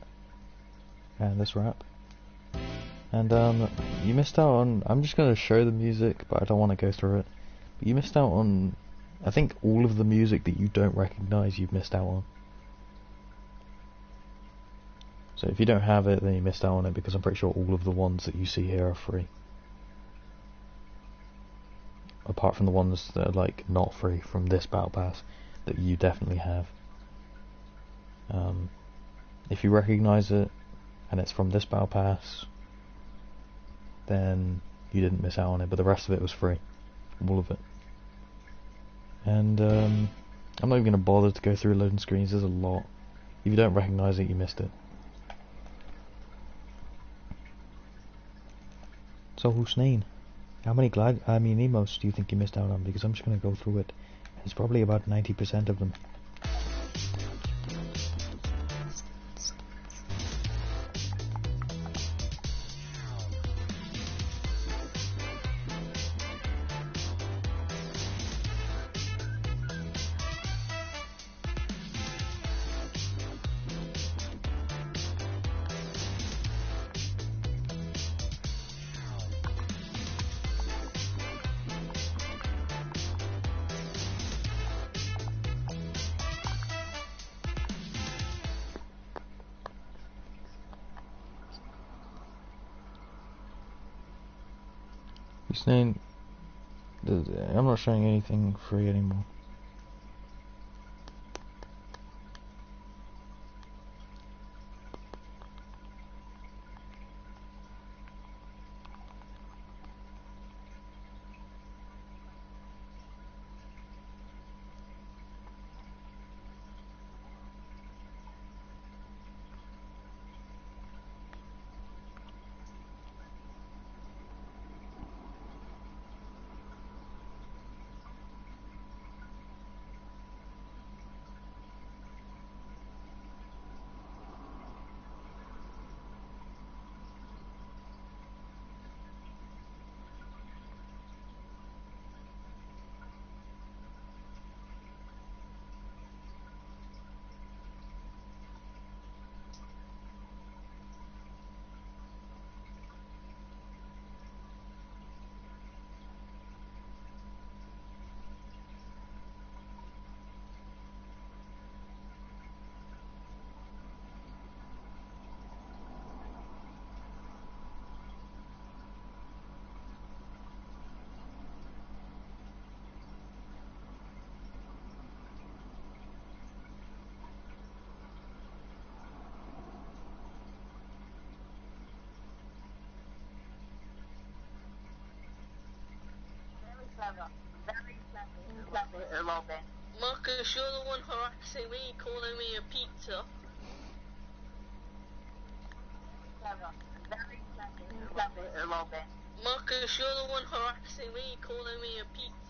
and this wrap. And you missed out on, I'm just going to show the music, but I don't want to go through it. But you missed out on, I think, all of the music that you don't recognise you've missed out on. So if you don't have it, then you missed out on it, because I'm pretty sure all of the ones that you see here are free. Apart from the ones that are like not free from this battle pass, that you definitely have. If you recognise it, and it's from this battle pass, then you didn't miss out on it, but the rest of it was free. All of it. And I'm not even going to bother to go through loading screens, there's a lot. If you don't recognise it, you missed it. So Hussein, how many emotes do you think you missed out on? Because I'm just going to go through it. It's probably about 90% of them. Hussein, I'm not showing anything free anymore. Marcus, you're the one harassing me, calling me a pizza. Marcus, you're the one harassing me, calling me a pizza.